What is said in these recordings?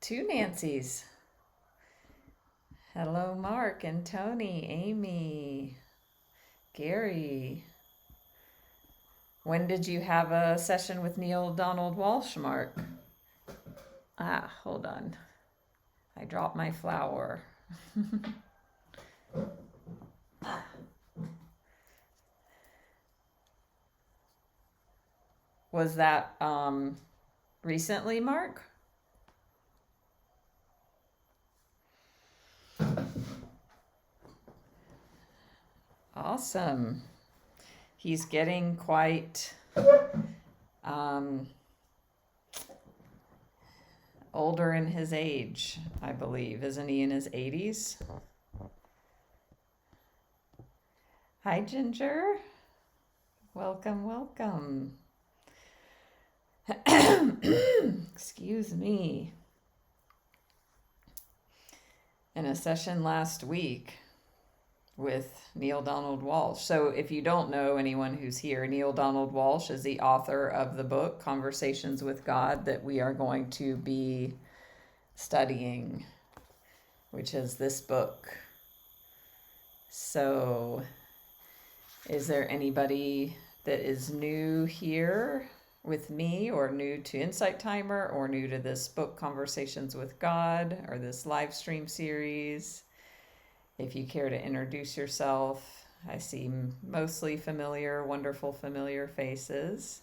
Two Nancys. Hello, Mark and Tony, Amy, Gary. When did you have a session with Neale Donald Walsch, Mark? Hold on. I dropped my flower. Was that recently, Mark? Awesome. He's getting quite older in his age, I believe. Isn't he in his 80s? Hi, Ginger. Welcome, welcome. Excuse me. In a session last week with Neale Donald Walsch. So if you don't know anyone who's here, Neale Donald Walsch is the author of the book Conversations with God that we are going to be studying, which is this book. So is there anybody that is new here with me, or new to Insight Timer, or new to this book Conversations with God, or this live stream series? If you care to introduce yourself, I see mostly familiar, wonderful, familiar faces.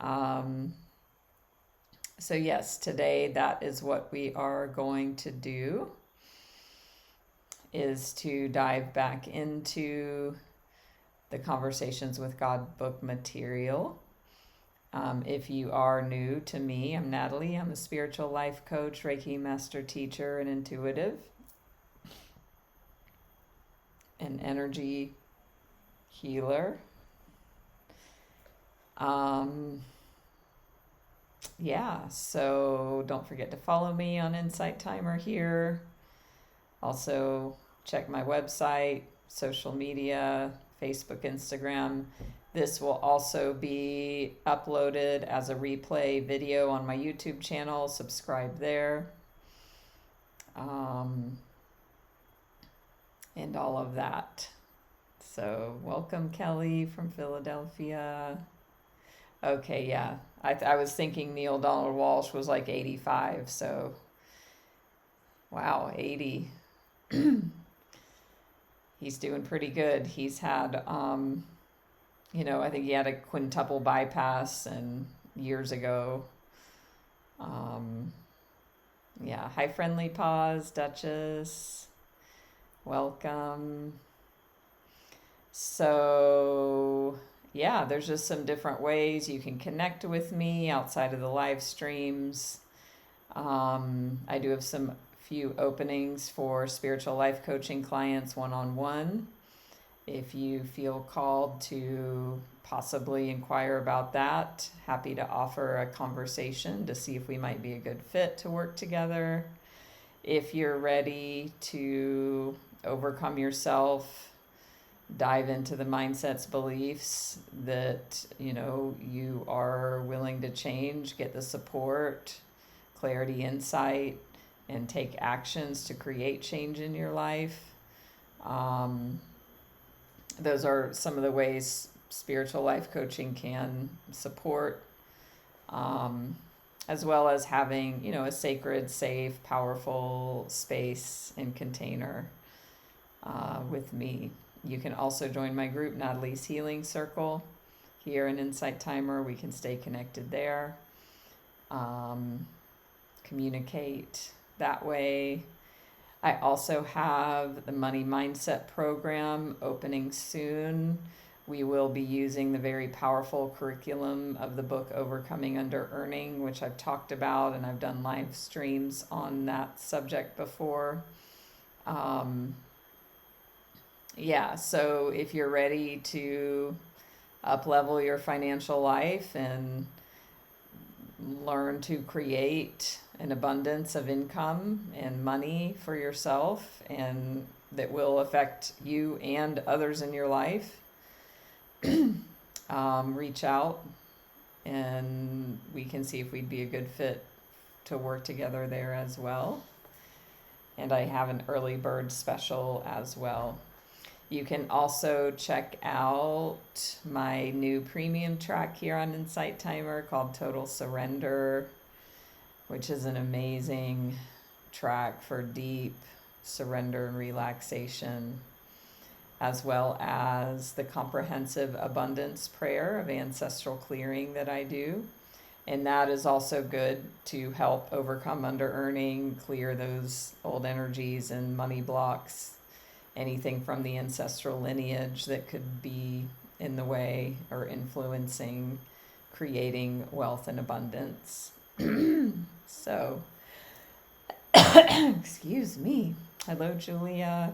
So yes, today that is what we are going to do, is to dive back into the Conversations with God book material. If you are new to me, I'm Natalie. I'm a spiritual life coach, Reiki master teacher, and intuitive, an energy healer. So don't forget to follow me on Insight Timer here. Also check my website, social media, Facebook, Instagram. This will also be uploaded as a replay video on my YouTube channel. Subscribe there. And all of that. So welcome, Kelly from Philadelphia. Okay, yeah. I was thinking Neale Donald Walsch was like 85, so wow, 80. He's doing pretty good. He's had, I think he had a quintuple bypass and years ago. Hi, Friendly Paws, Duchess. Welcome. So there's just some different ways you can connect with me outside of the live streams. I do have some few openings for spiritual life coaching clients one-on-one. If you feel called to possibly inquire about that, happy to offer a conversation to see if we might be a good fit to work together. If you're ready to overcome yourself, dive into the mindsets, beliefs that, you are willing to change, get the support, clarity, insight, and take actions to create change in your life. Those are some of the ways spiritual life coaching can support, as well as having, a sacred, safe, powerful space and container with me. You can also join my group, Natalie's Healing Circle, here in Insight Timer. We can stay connected there, communicate that way. I also have the Money Mindset program opening soon. We will be using the very powerful curriculum of the book Overcoming Under Earning, which I've talked about, and I've done live streams on that subject before. So if you're ready to up-level your financial life and learn to create an abundance of income and money for yourself, and that will affect you and others in your life, reach out and we can see if we'd be a good fit to work together there as well. And I have an early bird special as well. You can also check out my new premium track here on Insight Timer called Total Surrender, which is an amazing track for deep surrender and relaxation, as well as the comprehensive abundance prayer of ancestral clearing that I do. And that is also good to help overcome under-earning, clear those old energies and money blocks, anything from the ancestral lineage that could be in the way or influencing creating wealth and abundance. So, excuse me. Hello, Julia.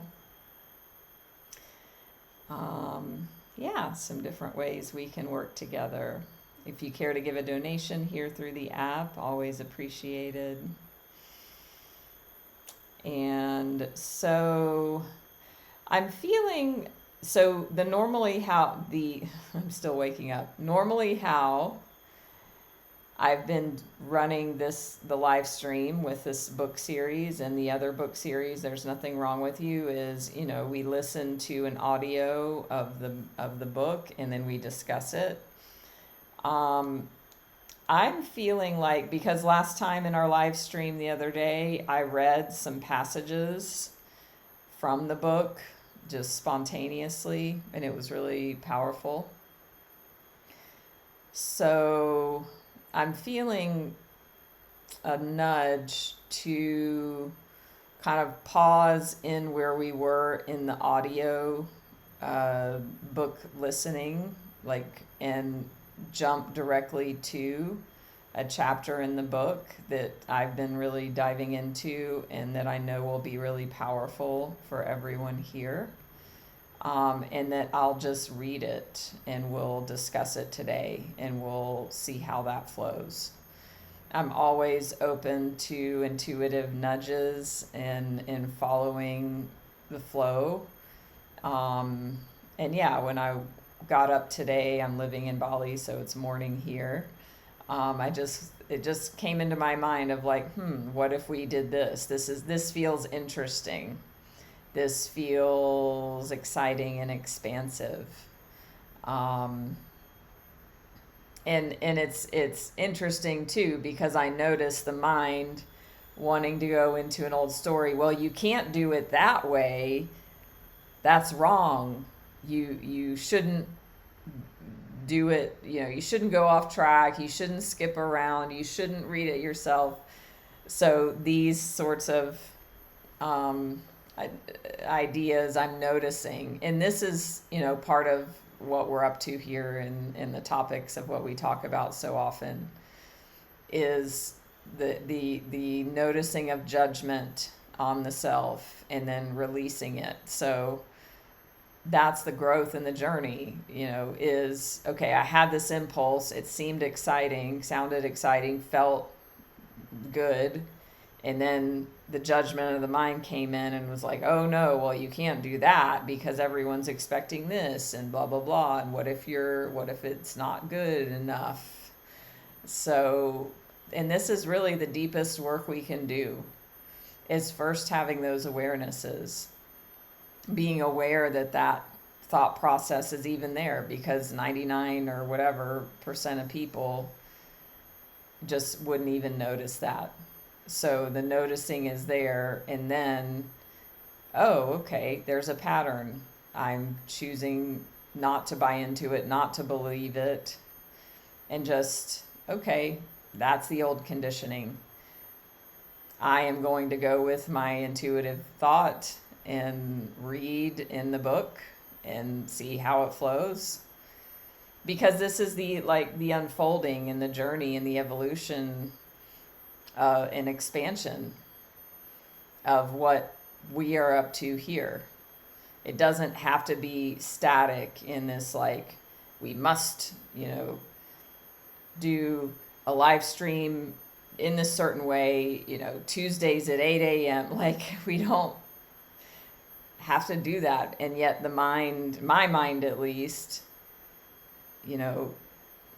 Yeah, some different ways we can work together. If you care to give a donation here through the app, always appreciated. And so I'm feeling, so the normally how the, I'm still waking up, normally how I've been running the live stream with this book series and the other book series, There's Nothing Wrong with You, is, we listen to an audio of the book and then we discuss it. I'm feeling like, because last time in our live stream the other day, I read some passages from the book just spontaneously, and it was really powerful. So I'm feeling a nudge to kind of pause in where we were in the audio book listening, and jump directly to a chapter in the book that I've been really diving into and that I know will be really powerful for everyone here. And that I'll just read it and we'll discuss it today and we'll see how that flows. I'm always open to intuitive nudges and following the flow. And yeah, when I got up today, I'm living in Bali, so it's morning here. It just came into my mind of like, what if we did this? This feels interesting. This feels exciting and expansive. And it's interesting too, because I notice the mind wanting to go into an old story. Well, you can't do it that way. That's wrong. You shouldn't do it, you shouldn't go off track. You shouldn't skip around. You shouldn't read it yourself. So these sorts of ideas I'm noticing, and this is part of what we're up to here in the topics of what we talk about so often, is the noticing of judgment on the self and then releasing it. So that's the growth in the journey, is, okay, I had this impulse, it seemed exciting, sounded exciting, felt good. And then the judgment of the mind came in and was like, oh no, well, you can't do that because everyone's expecting this and blah, blah, blah. And what if it's not good enough? So, and this is really the deepest work we can do, is first having those awarenesses, being aware that thought process is even there, because 99 or whatever % of people just wouldn't even notice that. So the noticing is there, and then, oh, okay, there's a pattern. I'm choosing not to buy into it, not to believe it, and just, okay, that's the old conditioning. I am going to go with my intuitive thought and read in the book and see how it flows. Because this is the unfolding and the journey and the evolution and expansion of what we are up to here. It doesn't have to be static in this, we must, do a live stream in this certain way, Tuesdays at 8 a.m. We don't have to do that. And yet my mind at least,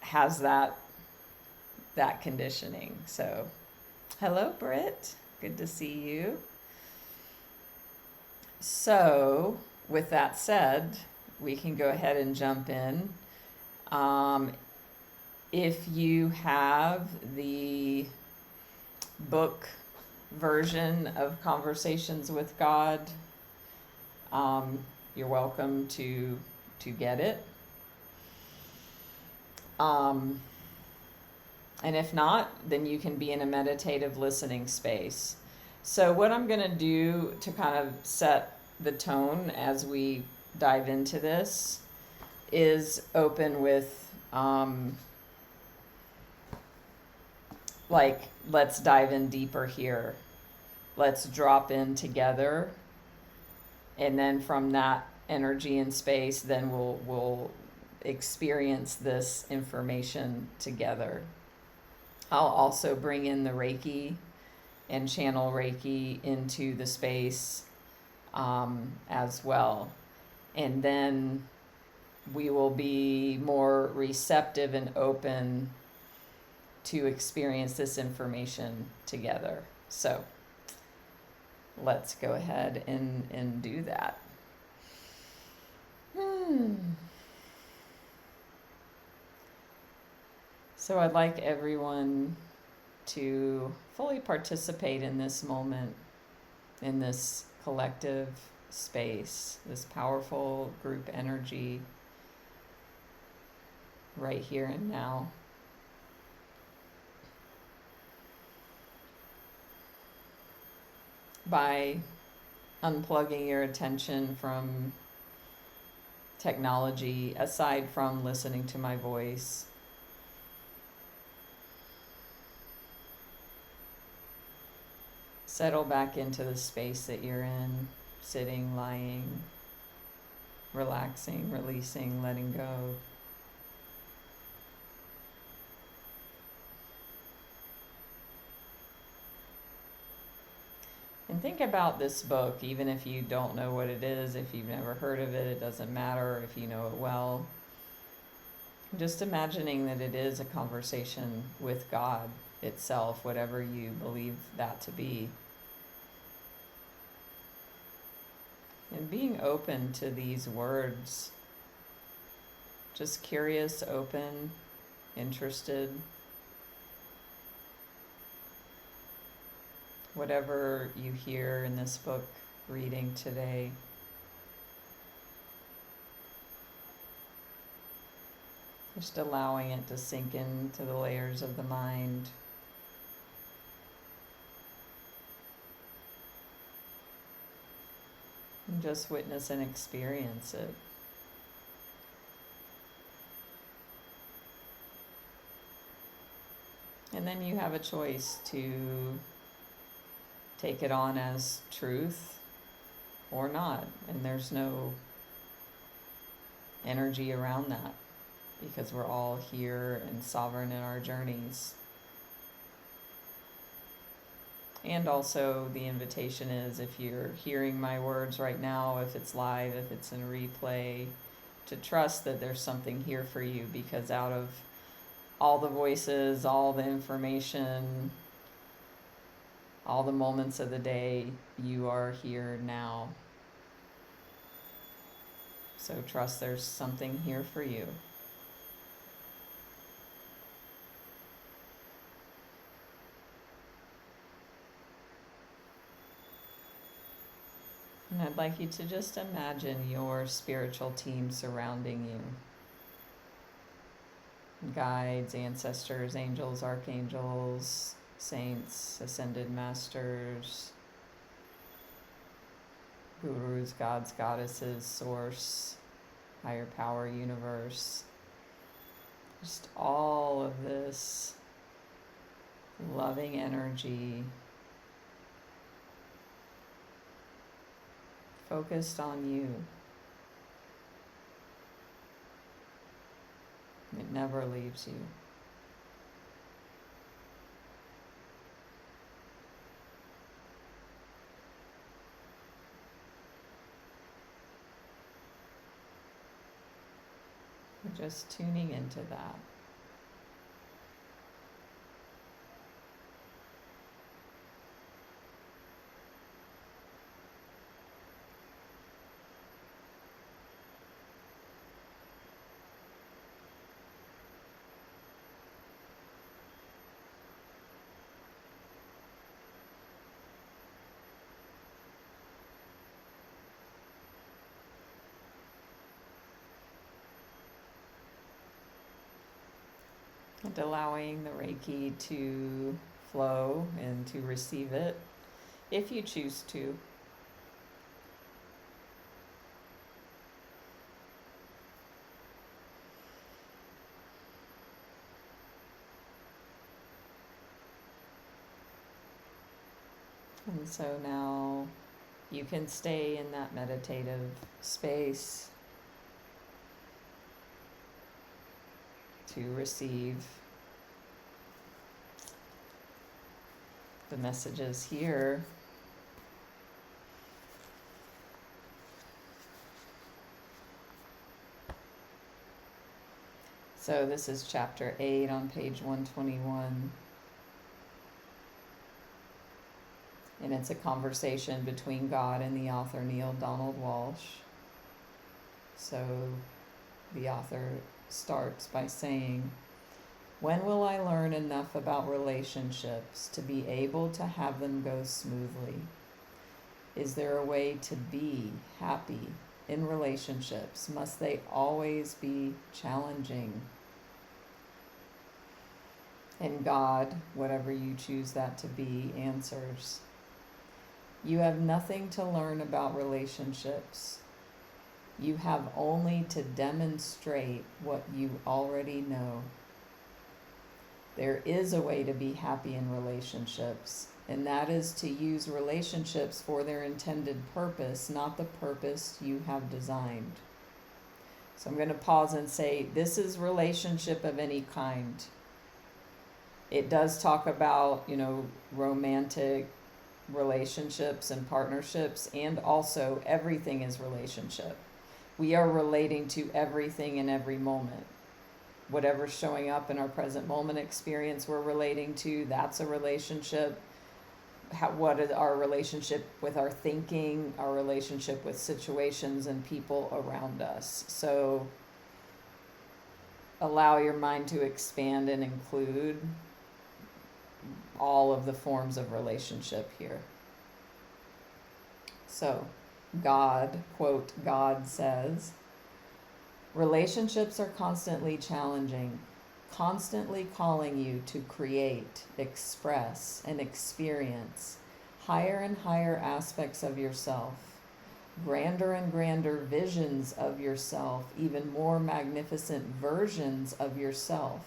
has that conditioning. So Hello, Britt. Good to see you. So, with that said, we can go ahead and jump in. If you have the book version of Conversations with God, you're welcome to get it. And if not, then you can be in a meditative listening space. So what I'm going to do to kind of set the tone as we dive into this is open with let's dive in deeper here. Let's drop in together. And then from that energy and space, then we'll experience this information together. I'll also bring in the Reiki and channel Reiki into the space as well. And then we will be more receptive and open to experience this information together. So let's go ahead and do that. So I'd like everyone to fully participate in this moment, in this collective space, this powerful group energy right here and now. By unplugging your attention from technology, aside from listening to my voice, settle back into the space that you're in, sitting, lying, relaxing, releasing, letting go. And think about this book, even if you don't know what it is, if you've never heard of it, it doesn't matter if you know it well. Just imagining that it is a conversation with God itself, whatever you believe that to be. And being open to these words, just curious, open, interested. Whatever you hear in this book reading today, just allowing it to sink into the layers of the mind. And just witness and experience it. And then you have a choice to take it on as truth or not. And there's no energy around that, because we're all here and sovereign in our journeys. And also the invitation is, if you're hearing my words right now, if it's live, if it's in replay, to trust that there's something here for you, because out of all the voices, all the information, all the moments of the day, you are here now. So trust there's something here for you. And I'd like you to just imagine your spiritual team surrounding you. Guides, ancestors, angels, archangels, saints, ascended masters, gurus, gods, goddesses, source, higher power, universe. Just all of this loving energy focused on you. It never leaves you. We're just tuning into that. And allowing the Reiki to flow and to receive it if you choose to. And so now you can stay in that meditative space to receive the messages here. So this is chapter 8 on page 121. And it's a conversation between God and the author Neale Donald Walsch. So the author starts by saying, "When will I learn enough about relationships to be able to have them go smoothly? Is there a way to be happy in relationships? Must they always be challenging?" And God, whatever you choose that to be, answers, "You have nothing to learn about relationships. You have only to demonstrate what you already know. There is a way to be happy in relationships, and that is to use relationships for their intended purpose, not the purpose you have designed." So I'm going to pause and say, this is relationship of any kind. It does talk about, romantic relationships and partnerships, and also everything is relationship. We are relating to everything in every moment. Whatever's showing up in our present moment experience we're relating to, that's a relationship. What is our relationship with our thinking, our relationship with situations and people around us. So allow your mind to expand and include all of the forms of relationship here. So God, quote, God says, "Relationships are constantly challenging, constantly calling you to create, express, and experience higher and higher aspects of yourself, grander and grander visions of yourself, even more magnificent versions of yourself.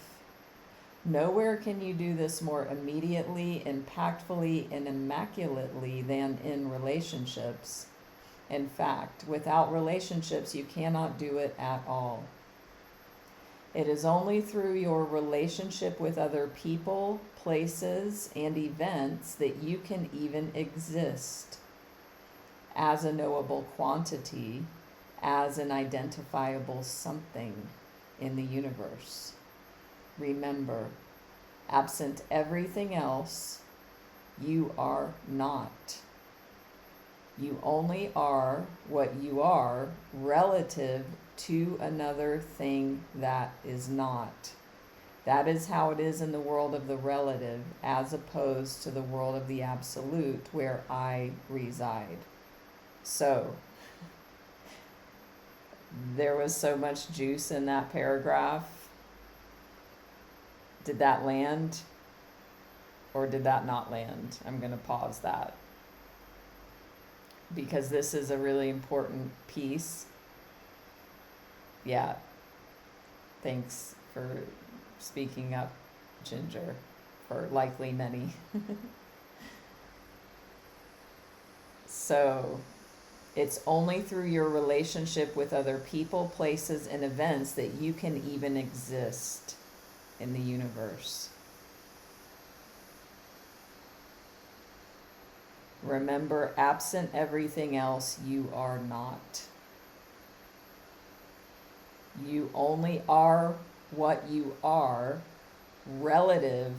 Nowhere can you do this more immediately, impactfully, and immaculately than in relationships. In fact, without relationships, you cannot do it at all. It is only through your relationship with other people, places, and events that you can even exist as a knowable quantity, as an identifiable something in the universe. Remember, absent everything else, you are not. You only are what you are relative to another thing that is not. That is how it is in the world of the relative, as opposed to the world of the absolute, where I reside." So, there was so much juice in that paragraph. Did that land? Or did that not land? I'm going to pause that, because this is a really important piece. Yeah. Thanks for speaking up, Ginger, for likely many. So, it's only through your relationship with other people, places, and events that you can even exist in the universe. Remember, absent everything else, you are not. You only are what you are relative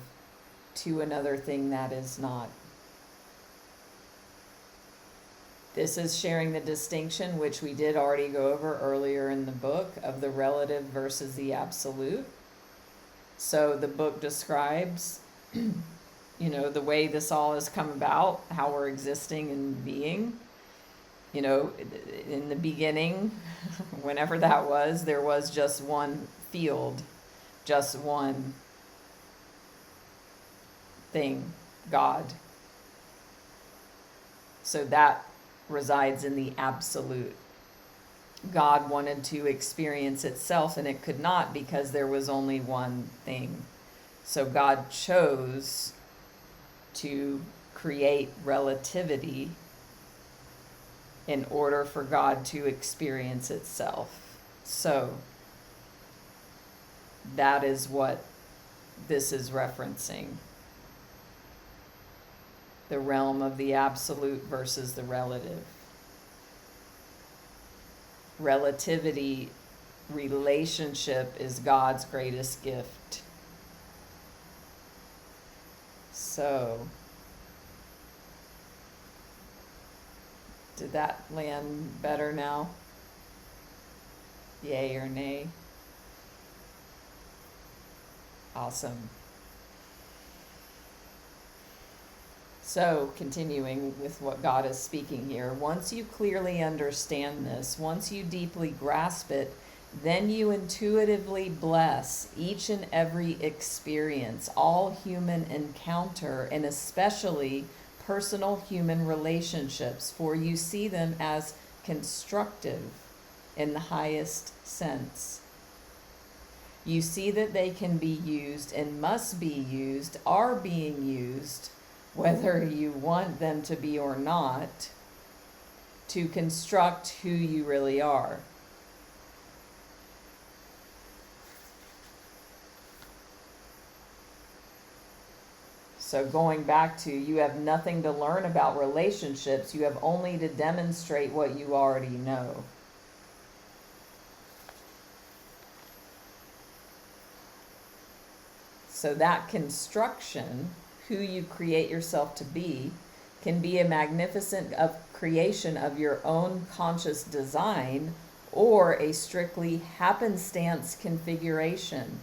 to another thing that is not. This is sharing the distinction, which we did already go over earlier in the book, of the relative versus the absolute. So the book describes, the way this all has come about, how we're existing and being. In the beginning, whenever that was, there was just one field, just one thing, God. So that resides in the absolute. God wanted to experience itself, and it could not because there was only one thing. So God chose to create relativity in order for God to experience itself. So that is what this is referencing. The realm of the absolute versus the relative. Relativity, relationship is God's greatest gift. So, did that land better now? Yay or nay? Awesome. So, continuing with what God is speaking here, once you clearly understand this, once you deeply grasp it, then you intuitively bless each and every experience, all human encounter, and especially personal human relationships, for you see them as constructive in the highest sense. You see that they can be used and must be used, are being used, whether you want them to be or not, to construct who you really are. So going back to, you have nothing to learn about relationships, you have only to demonstrate what you already know. So that construction, who you create yourself to be, can be a magnificent creation of your own conscious design or a strictly happenstance configuration.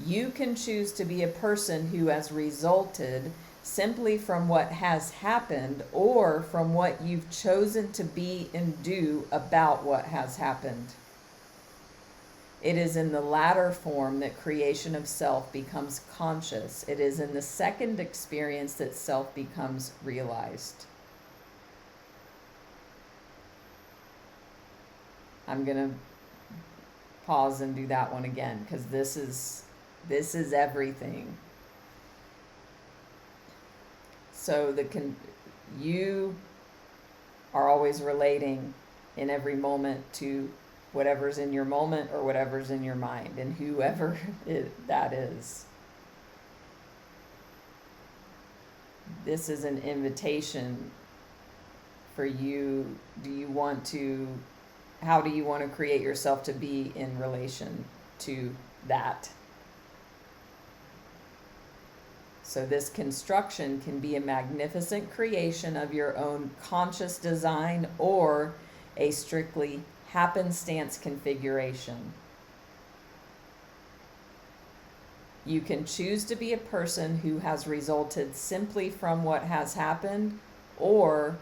You can choose to be a person who has resulted simply from what has happened or from what you've chosen to be and do about what has happened. It is in the latter form that creation of self becomes conscious. It is in the second experience that self becomes realized. I'm going to pause and do that one again because this is everything. So you are always relating in every moment to whatever's in your moment or whatever's in your mind, and whoever that is. This is an invitation for you. How do you want to create yourself to be in relation to that? So this construction can be a magnificent creation of your own conscious design or a strictly happenstance configuration. You can choose to be a person who has resulted simply from what has happened or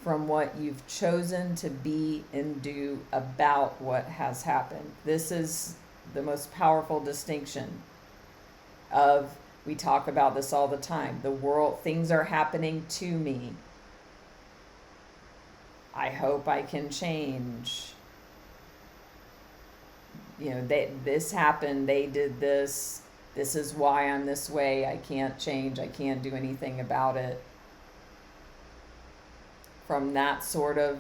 from what you've chosen to be and do about what has happened. This is the most powerful distinction we talk about this all the time. The world, things are happening to me. I hope I can change. This happened, they did this. This is why I'm this way. I can't change. I can't do anything about it. From that sort of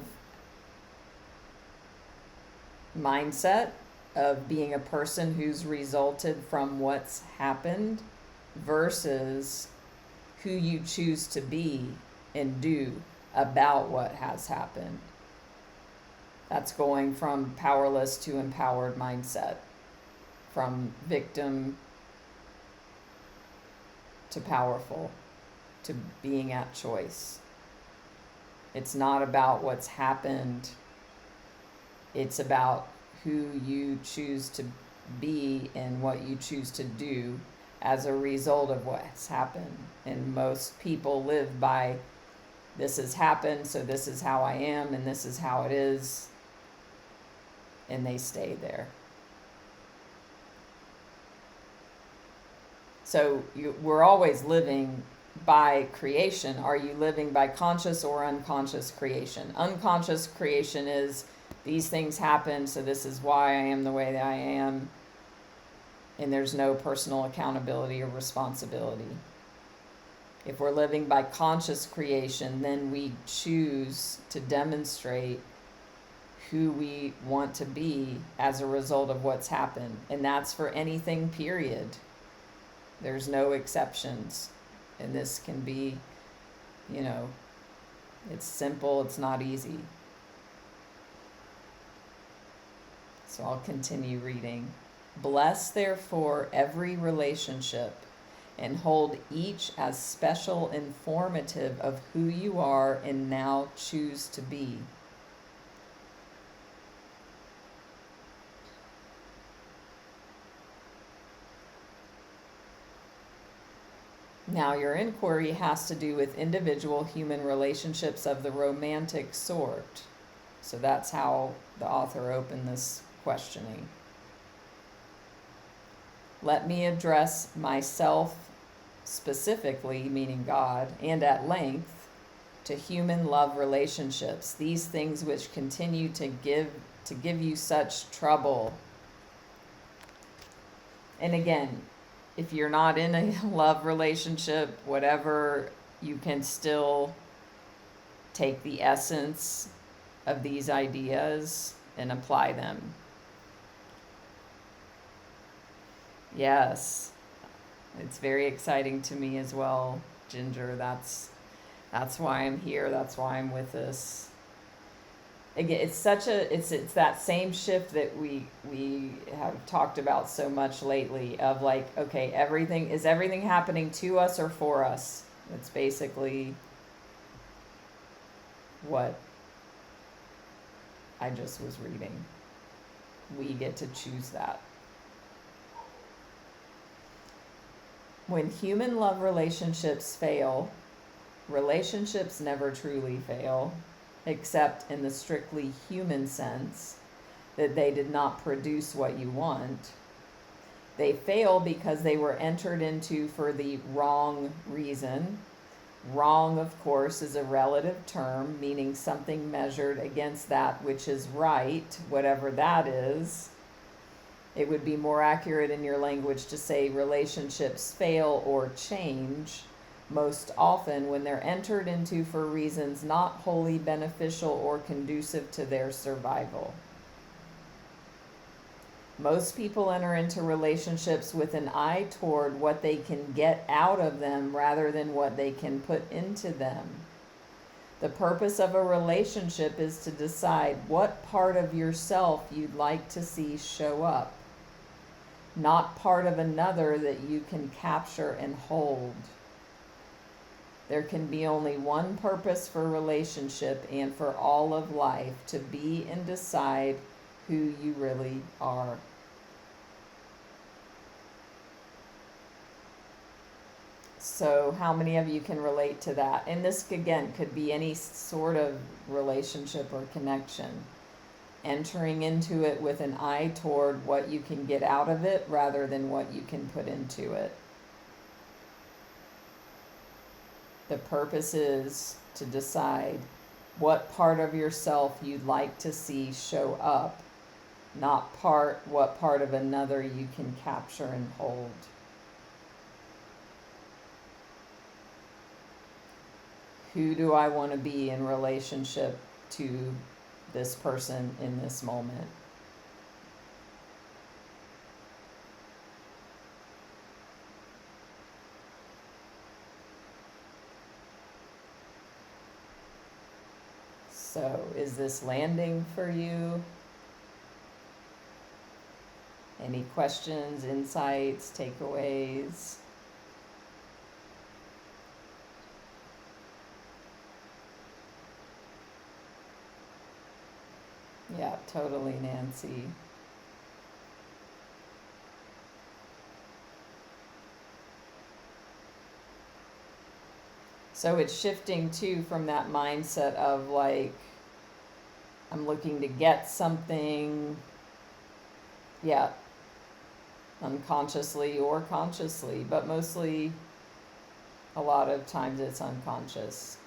mindset of being a person who's resulted from what's happened versus who you choose to be and do about what has happened. That's going from powerless to empowered mindset, from victim to powerful, to being at choice. It's not about what's happened. It's about who you choose to be and what you choose to do as a result of what's happened. And most people live by, this has happened, so this is how I am, and this is how it is. And they stay there. So we're always living by creation? Are you living by conscious or unconscious creation? Unconscious creation is these things happen, so this is why I am the way that I am, and there's no personal accountability or responsibility. If we're living by conscious creation, then we choose to demonstrate who we want to be as a result of what's happened. And that's for anything, period. There's no exceptions. And this can be, it's simple, it's not easy. So I'll continue reading. Bless, therefore, every relationship and hold each as special informative of who you are and now choose to be. Now, your inquiry has to do with individual human relationships of the romantic sort. So that's how the author opened this questioning. Let me address myself specifically, meaning God, and at length, to human love relationships, these things which continue to give you such trouble. And again, if you're not in a love relationship, whatever, you can still take the essence of these ideas and apply them. Yes, it's very exciting to me as well, Ginger. That's why I'm here. That's why I'm with this. Again, it's that same shift that we have talked about so much lately of like, okay, is everything happening to us or for us? It's basically what I just was reading. We get to choose that. When human love relationships fail, relationships never truly fail, except in the strictly human sense that they did not produce what you want. They fail because they were entered into for the wrong reason. Wrong, of course, is a relative term, meaning something measured against that which is right, whatever that is. It would be more accurate in your language to say relationships fail or change most often when they're entered into for reasons not wholly beneficial or conducive to their survival. Most people enter into relationships with an eye toward what they can get out of them rather than what they can put into them. The purpose of a relationship is to decide what part of yourself you'd like to see show up, not part of another that you can capture and hold. There can be only one purpose for relationship and for all of life: to be and decide who you really are. So how many of you can relate to that? And this, again, could be any sort of relationship or connection. Entering into it with an eye toward what you can get out of it rather than what you can put into it. The purpose is to decide what part of yourself you'd like to see show up, not what part of another you can capture and hold. Who do I want to be in relationship to this person in this moment? So, is this landing for you? Any questions, insights, takeaways? Yeah, totally, Nancy. So it's shifting too from that mindset of like, I'm looking to get something, yeah, unconsciously or consciously, but mostly A lot of times it's unconscious.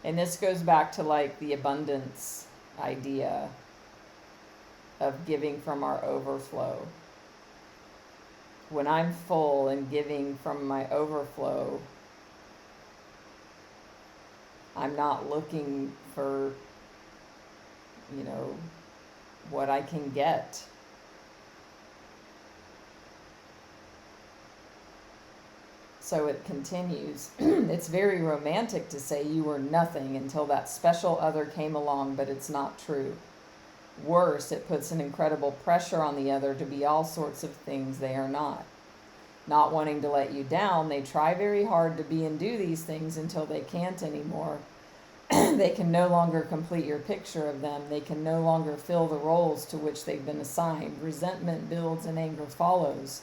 And this goes back to like the abundance idea of giving from our overflow. When I'm full and giving from my overflow, I'm not looking for, what I can get. So it continues. It's very romantic to say you were nothing until that special other came along, but it's not true. Worse, it puts an incredible pressure on the other to be all sorts of things they are not. Not wanting to let you down, they try very hard to be and do these things until they can't anymore. They can no longer complete your picture of them. They can no longer fill the roles to which they've been assigned. Resentment builds and anger follows.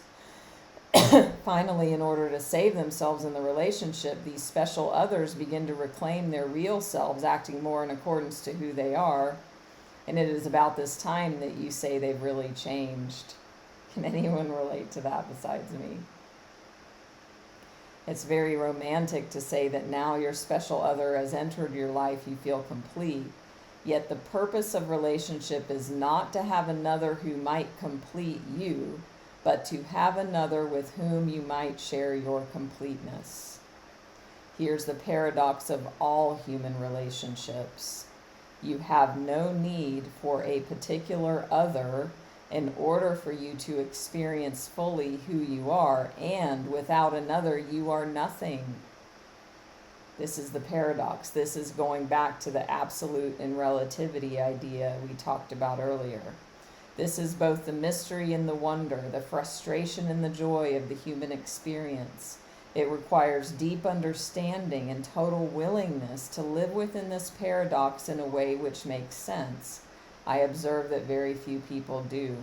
Finally, in order to save themselves in the relationship, these special others begin to reclaim their real selves, acting more in accordance to who they are. And it is about this time that you say they've really changed. Can anyone relate to that besides me? It's very romantic to say that now your special other has entered your life, you feel complete. Yet the purpose of relationship is not to have another who might complete you, but to have another with whom you might share your completeness. Here's the paradox of all human relationships. You have no need for a particular other in order for you to experience fully who you are, and without another, you are nothing. This is the paradox. This is going back to the absolute and relativity idea we talked about earlier. This is both the mystery and the wonder, the frustration and the joy of the human experience. It requires deep understanding and total willingness to live within this paradox in a way which makes sense. I observe that very few people do.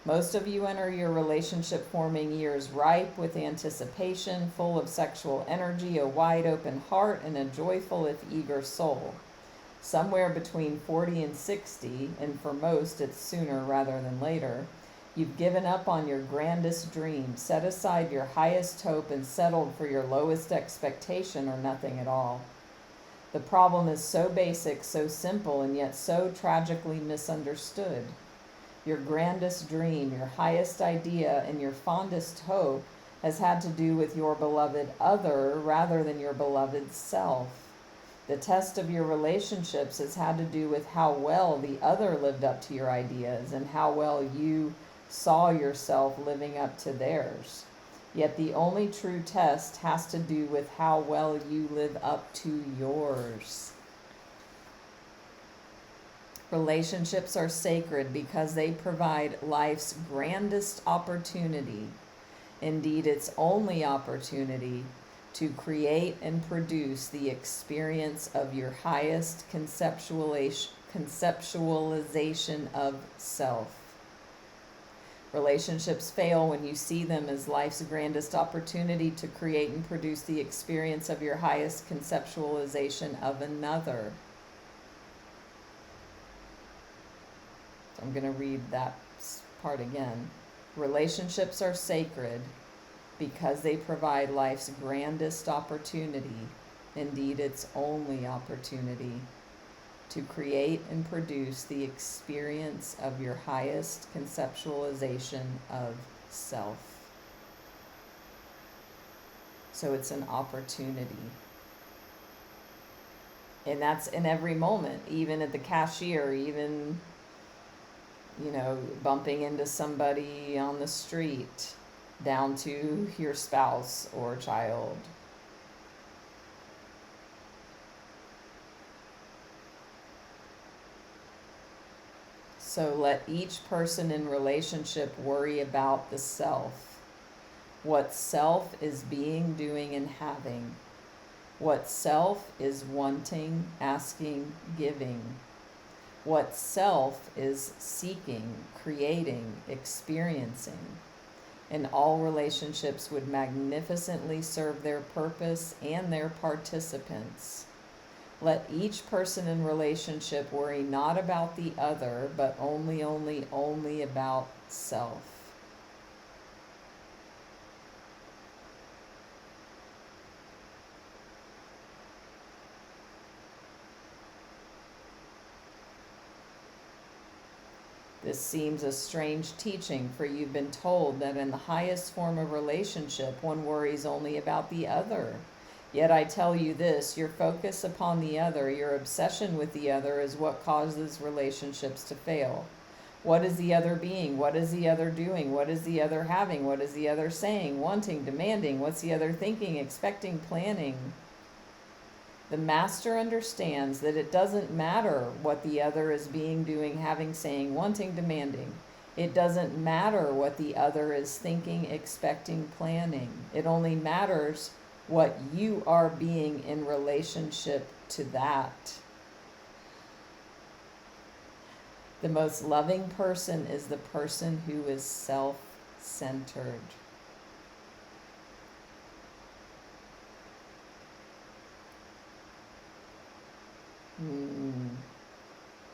Most of you enter your relationship forming years ripe with anticipation, full of sexual energy, a wide open heart, and a joyful if eager soul. Somewhere between 40 and 60, and for most it's sooner rather than later, you've given up on your grandest dream, set aside your highest hope, and settled for your lowest expectation or nothing at all. The problem is so basic, so simple, and yet so tragically misunderstood. Your grandest dream, your highest idea, and your fondest hope has had to do with your beloved other rather than your beloved self. The test of your relationships has had to do with how well the other lived up to your ideas and how well you saw yourself living up to theirs. Yet the only true test has to do with how well you live up to yours. Relationships are sacred because they provide life's grandest opportunity, indeed its only opportunity, to create and produce the experience of your highest conceptualization of self. Relationships fail when you see them as life's grandest opportunity to create and produce the experience of your highest conceptualization of another. So I'm going to read that part again. Relationships are sacred because they provide life's grandest opportunity, indeed its only opportunity, to create and produce the experience of your highest conceptualization of self. So it's an opportunity. And that's in every moment, even at the cashier, even, bumping into somebody on the street, down to your spouse or child. So let each person in relationship worry about the self. What self is being, doing, and having. What self is wanting, asking, giving. What self is seeking, creating, experiencing. And all relationships would magnificently serve their purpose and their participants. Let each person in relationship worry not about the other, but only about self. This seems a strange teaching, for you've been told that in the highest form of relationship, one worries only about the other. Yet I tell you this, your focus upon the other, your obsession with the other is what causes relationships to fail. What is the other being? What is the other doing? What is the other having? What is the other saying, wanting, demanding? What's the other thinking, expecting, planning? The master understands that it doesn't matter what the other is being, doing, having, saying, wanting, demanding. It doesn't matter what the other is thinking, expecting, planning. It only matters what you are being in relationship to that. The most loving person is the person who is self-centered.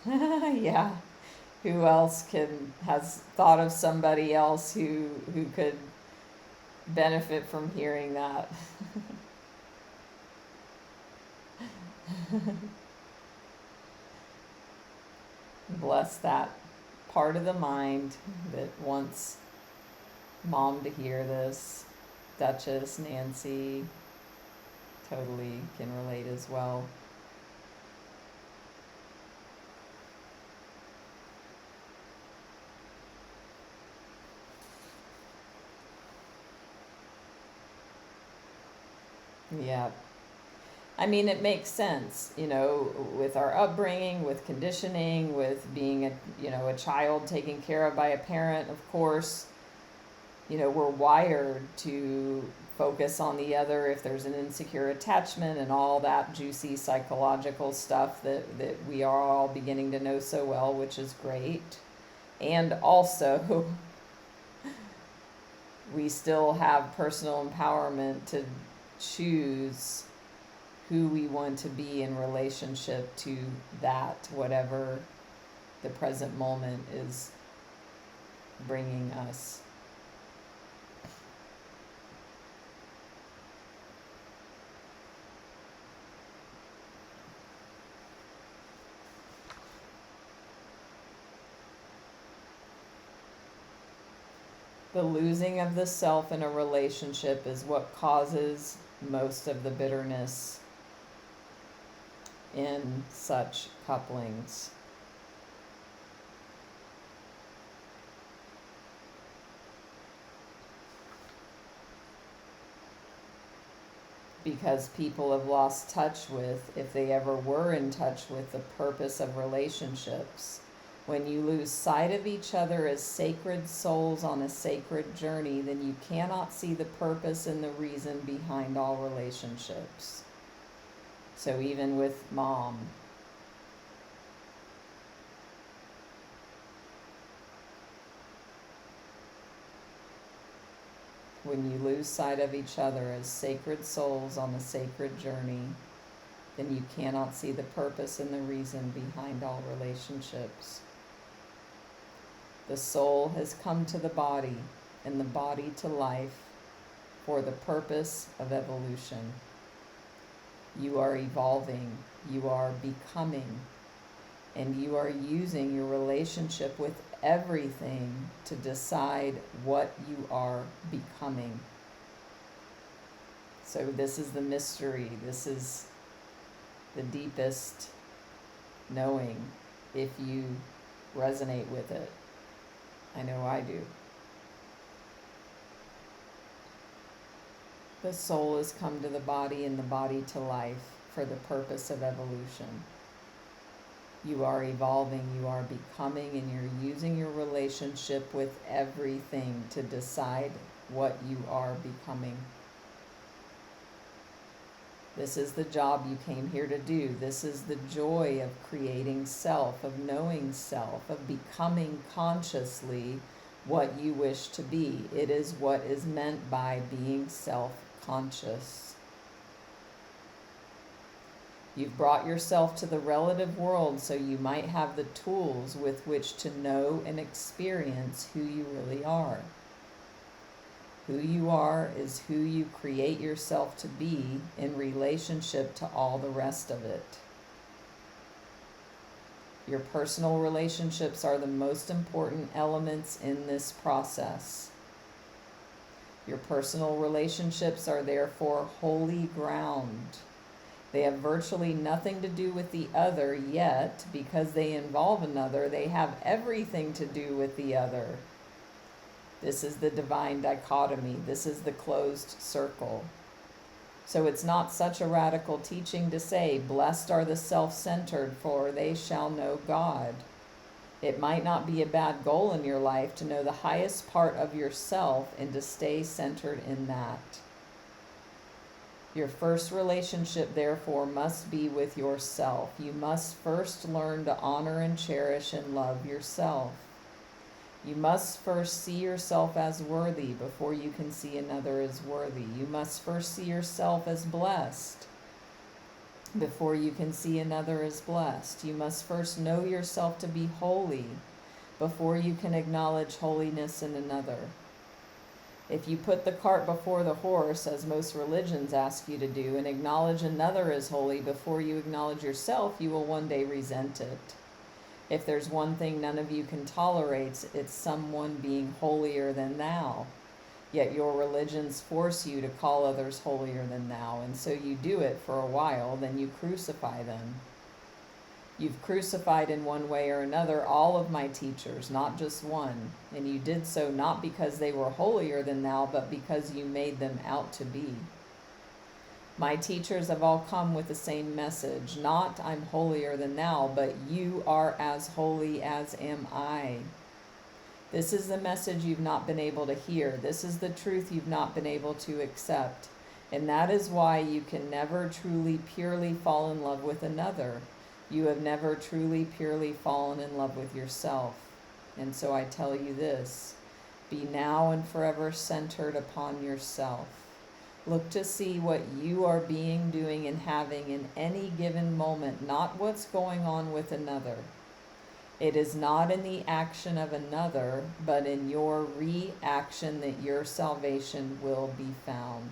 Yeah. Who else has thought of somebody else who could benefit from hearing that? Bless that part of the mind that wants Mom to hear this. Duchess, Nancy, totally can relate as well. Yeah. I mean, it makes sense, with our upbringing, with conditioning, with being a child taken care of by a parent, of course, we're wired to focus on the other if there's an insecure attachment and all that juicy psychological stuff that we are all beginning to know so well, which is great. And also, we still have personal empowerment to choose who we want to be in relationship to that, whatever the present moment is bringing us. The losing of the self in a relationship is what causes most of the bitterness in such couplings. Because people have lost touch with, if they ever were in touch with, the purpose of relationships. When you lose sight of each other as sacred souls on a sacred journey, then you cannot see the purpose and the reason behind all relationships. So even with Mom, when you lose sight of each other as sacred souls on a sacred journey, then you cannot see the purpose and the reason behind all relationships. The soul has come to the body, and the body to life, for the purpose of evolution. You are evolving, you are becoming, and you are using your relationship with everything to decide what you are becoming. So this is the mystery. This is the deepest knowing, if you resonate with it. I know I do. The soul has come to the body and the body to life for the purpose of evolution. You are evolving, you are becoming, and you're using your relationship with everything to decide what you are becoming. This is the job you came here to do. This is the joy of creating self, of knowing self, of becoming consciously what you wish to be. It is what is meant by being self-conscious. You've brought yourself to the relative world so you might have the tools with which to know and experience who you really are. Who you are is who you create yourself to be in relationship to all the rest of it. Your personal relationships are the most important elements in this process. Your personal relationships are therefore holy ground. They have virtually nothing to do with the other, yet, because they involve another, they have everything to do with the other. This is the divine dichotomy. This is the closed circle. So it's not such a radical teaching to say, blessed are the self-centered, for they shall know God. It might not be a bad goal in your life to know the highest part of yourself and to stay centered in that. Your first relationship, therefore, must be with yourself. You must first learn to honor and cherish and love yourself. You must first see yourself as worthy before you can see another as worthy. You must first see yourself as blessed before you can see another as blessed. You must first know yourself to be holy before you can acknowledge holiness in another. If you put the cart before the horse, as most religions ask you to do, and acknowledge another as holy before you acknowledge yourself, you will one day resent it. If there's one thing none of you can tolerate, it's someone being holier than thou. Yet your religions force you to call others holier than thou, and so you do it for a while, then you crucify them. You've crucified in one way or another all of my teachers, not just one, and you did so not because they were holier than thou, but because you made them out to be. My teachers have all come with the same message, not I'm holier than thou, but you are as holy as am I. This is the message you've not been able to hear. This is the truth you've not been able to accept. And that is why you can never truly, purely fall in love with another. You have never truly, purely fallen in love with yourself. And so I tell you this, be now and forever centered upon yourself. Look to see what you are being, doing, and having in any given moment, not what's going on with another. It is not in the action of another, but in your reaction that your salvation will be found.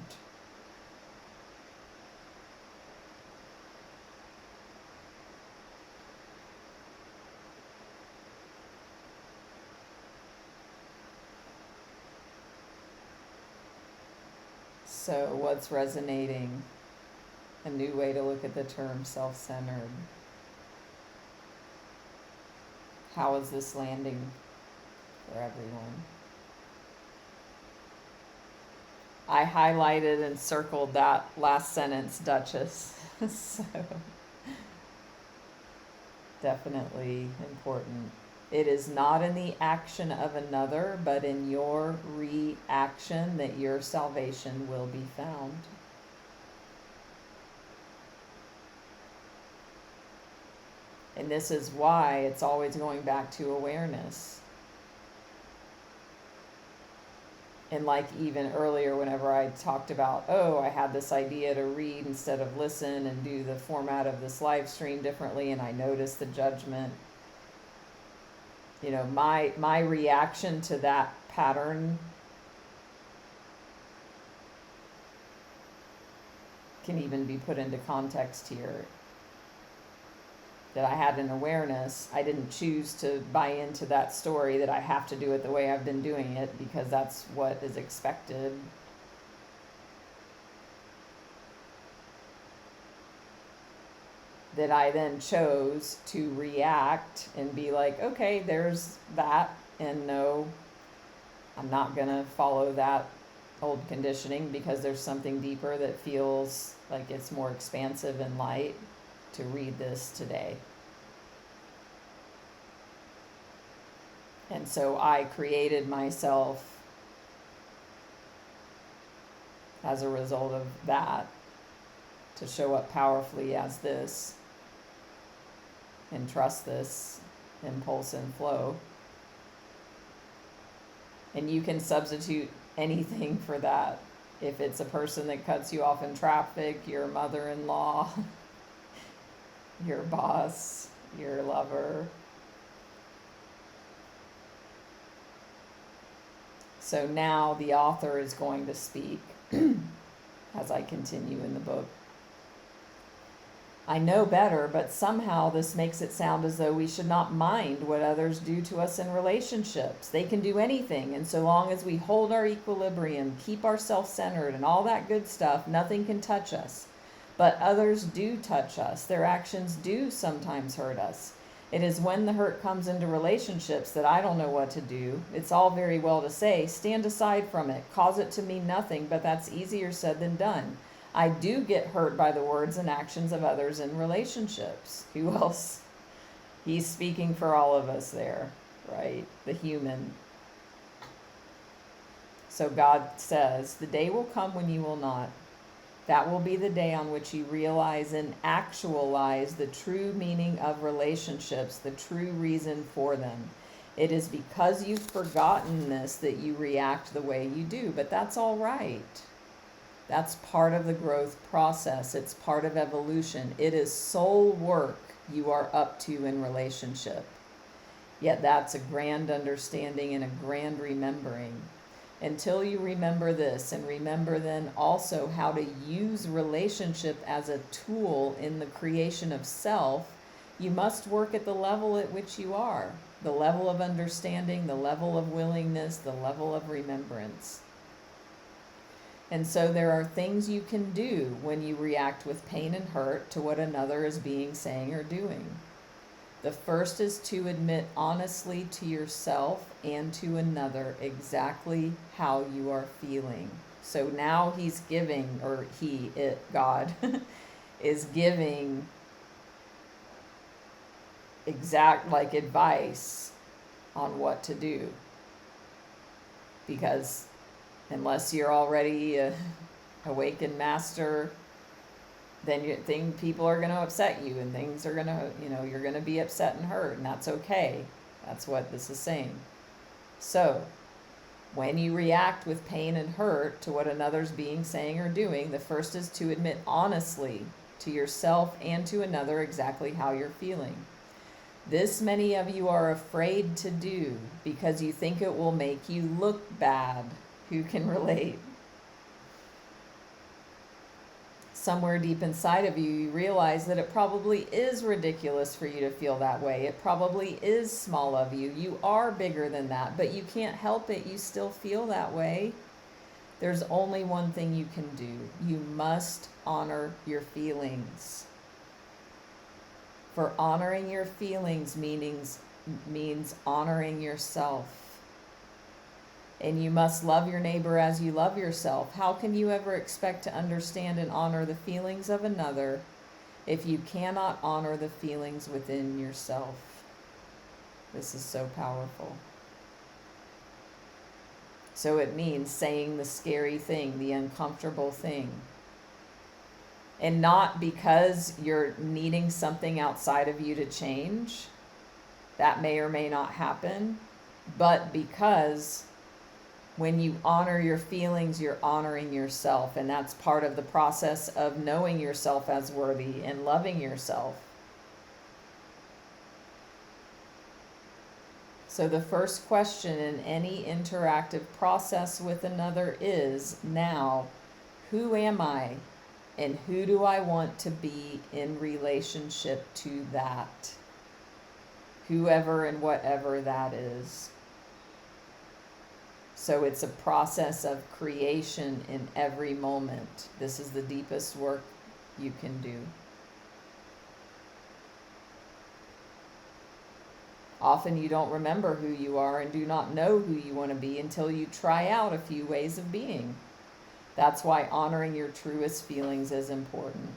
So what's resonating? A new way to look at the term self-centered. How is this landing for everyone? I highlighted and circled that last sentence, Duchess. So definitely important. It is not in the action of another, but in your reaction that your salvation will be found. And this is why it's always going back to awareness. And like even earlier, whenever I talked about, I had this idea to read instead of listen and do the format of this live stream differently, and I noticed the judgment. You know, my reaction to that pattern can even be put into context here. That I had an awareness. I didn't choose to buy into that story that I have to do it the way I've been doing it because that's what is expected. That I then chose to react and be like, okay, there's that, and no, I'm not gonna follow that old conditioning because there's something deeper that feels like it's more expansive and light to read this today. And so I created myself as a result of that to show up powerfully as this and trust this impulse and flow. And you can substitute anything for that. If it's a person that cuts you off in traffic, your mother-in-law, your boss, your lover. So now the author is going to speak as I continue in the book. I know better, but somehow this makes it sound as though we should not mind what others do to us in relationships. They can do anything, and so long as we hold our equilibrium, keep ourselves centered, and all that good stuff, nothing can touch us. But others do touch us. Their actions do sometimes hurt us. It is when the hurt comes into relationships that I don't know what to do. It's all very well to say, stand aside from it, cause it to mean nothing, but that's easier said than done. I do get hurt by the words and actions of others in relationships. Who else? He's speaking for all of us there, right? The human. So God says, the day will come when you will not. That will be the day on which you realize and actualize the true meaning of relationships, the true reason for them. It is because you've forgotten this that you react the way you do, but that's all right. That's part of the growth process. It's part of evolution. It is soul work you are up to in relationship. Yet that's a grand understanding and a grand remembering. Until you remember this, and remember then also how to use relationship as a tool in the creation of self, you must work at the level at which you are. The level of understanding, the level of willingness, the level of remembrance. And so there are things you can do when you react with pain and hurt to what another is being, saying, or doing. The first is to admit honestly to yourself and to another exactly how you are feeling. So now he's giving, or God, is giving exact advice on what to do. Because unless you're already a awakened master, then people are going to upset you, and things are going to, you're going to be upset and hurt, and that's okay. That's what this is saying. So, when you react with pain and hurt to what another's being, saying, or doing, the first is to admit honestly to yourself and to another exactly how you're feeling. This many of you are afraid to do because you think it will make you look bad. Who can relate? Somewhere deep inside of you, you realize that it probably is ridiculous for you to feel that way. It probably is small of you. You are bigger than that, but you can't help it. You still feel that way. There's only one thing you can do. You must honor your feelings. For honoring your feelings means honoring yourself. And you must love your neighbor as you love yourself. How can you ever expect to understand and honor the feelings of another if you cannot honor the feelings within yourself? This is so powerful. So it means saying the scary thing, the uncomfortable thing. And not because you're needing something outside of you to change. That may or may not happen. But because when you honor your feelings, you're honoring yourself. And that's part of the process of knowing yourself as worthy and loving yourself. So the first question in any interactive process with another is, now, who am I? And who do I want to be in relationship to that? Whoever and whatever that is. So it's a process of creation in every moment. This is the deepest work you can do. Often you don't remember who you are and do not know who you want to be until you try out a few ways of being. That's why honoring your truest feelings is important.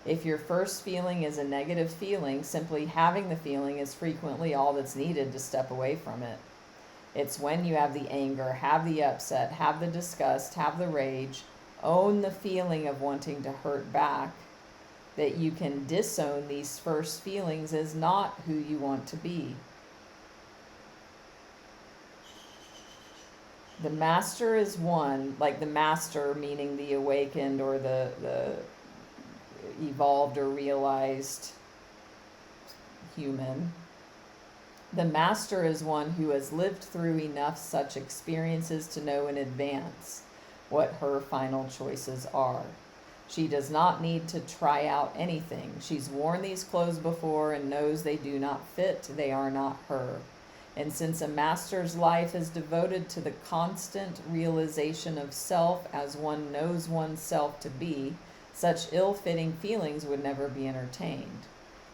If your first feeling is a negative feeling, simply having the feeling is frequently all that's needed to step away from it. It's when you have the anger, have the upset, have the disgust, have the rage, own the feeling of wanting to hurt back, that you can disown these first feelings as not who you want to be. The master is one, like the master meaning the awakened or the evolved or realized human. The master is one who has lived through enough such experiences to know in advance what her final choices are. She does not need to try out anything. She's worn these clothes before and knows they do not fit. They are not her. And since a master's life is devoted to the constant realization of self as one knows oneself to be, such ill-fitting feelings would never be entertained.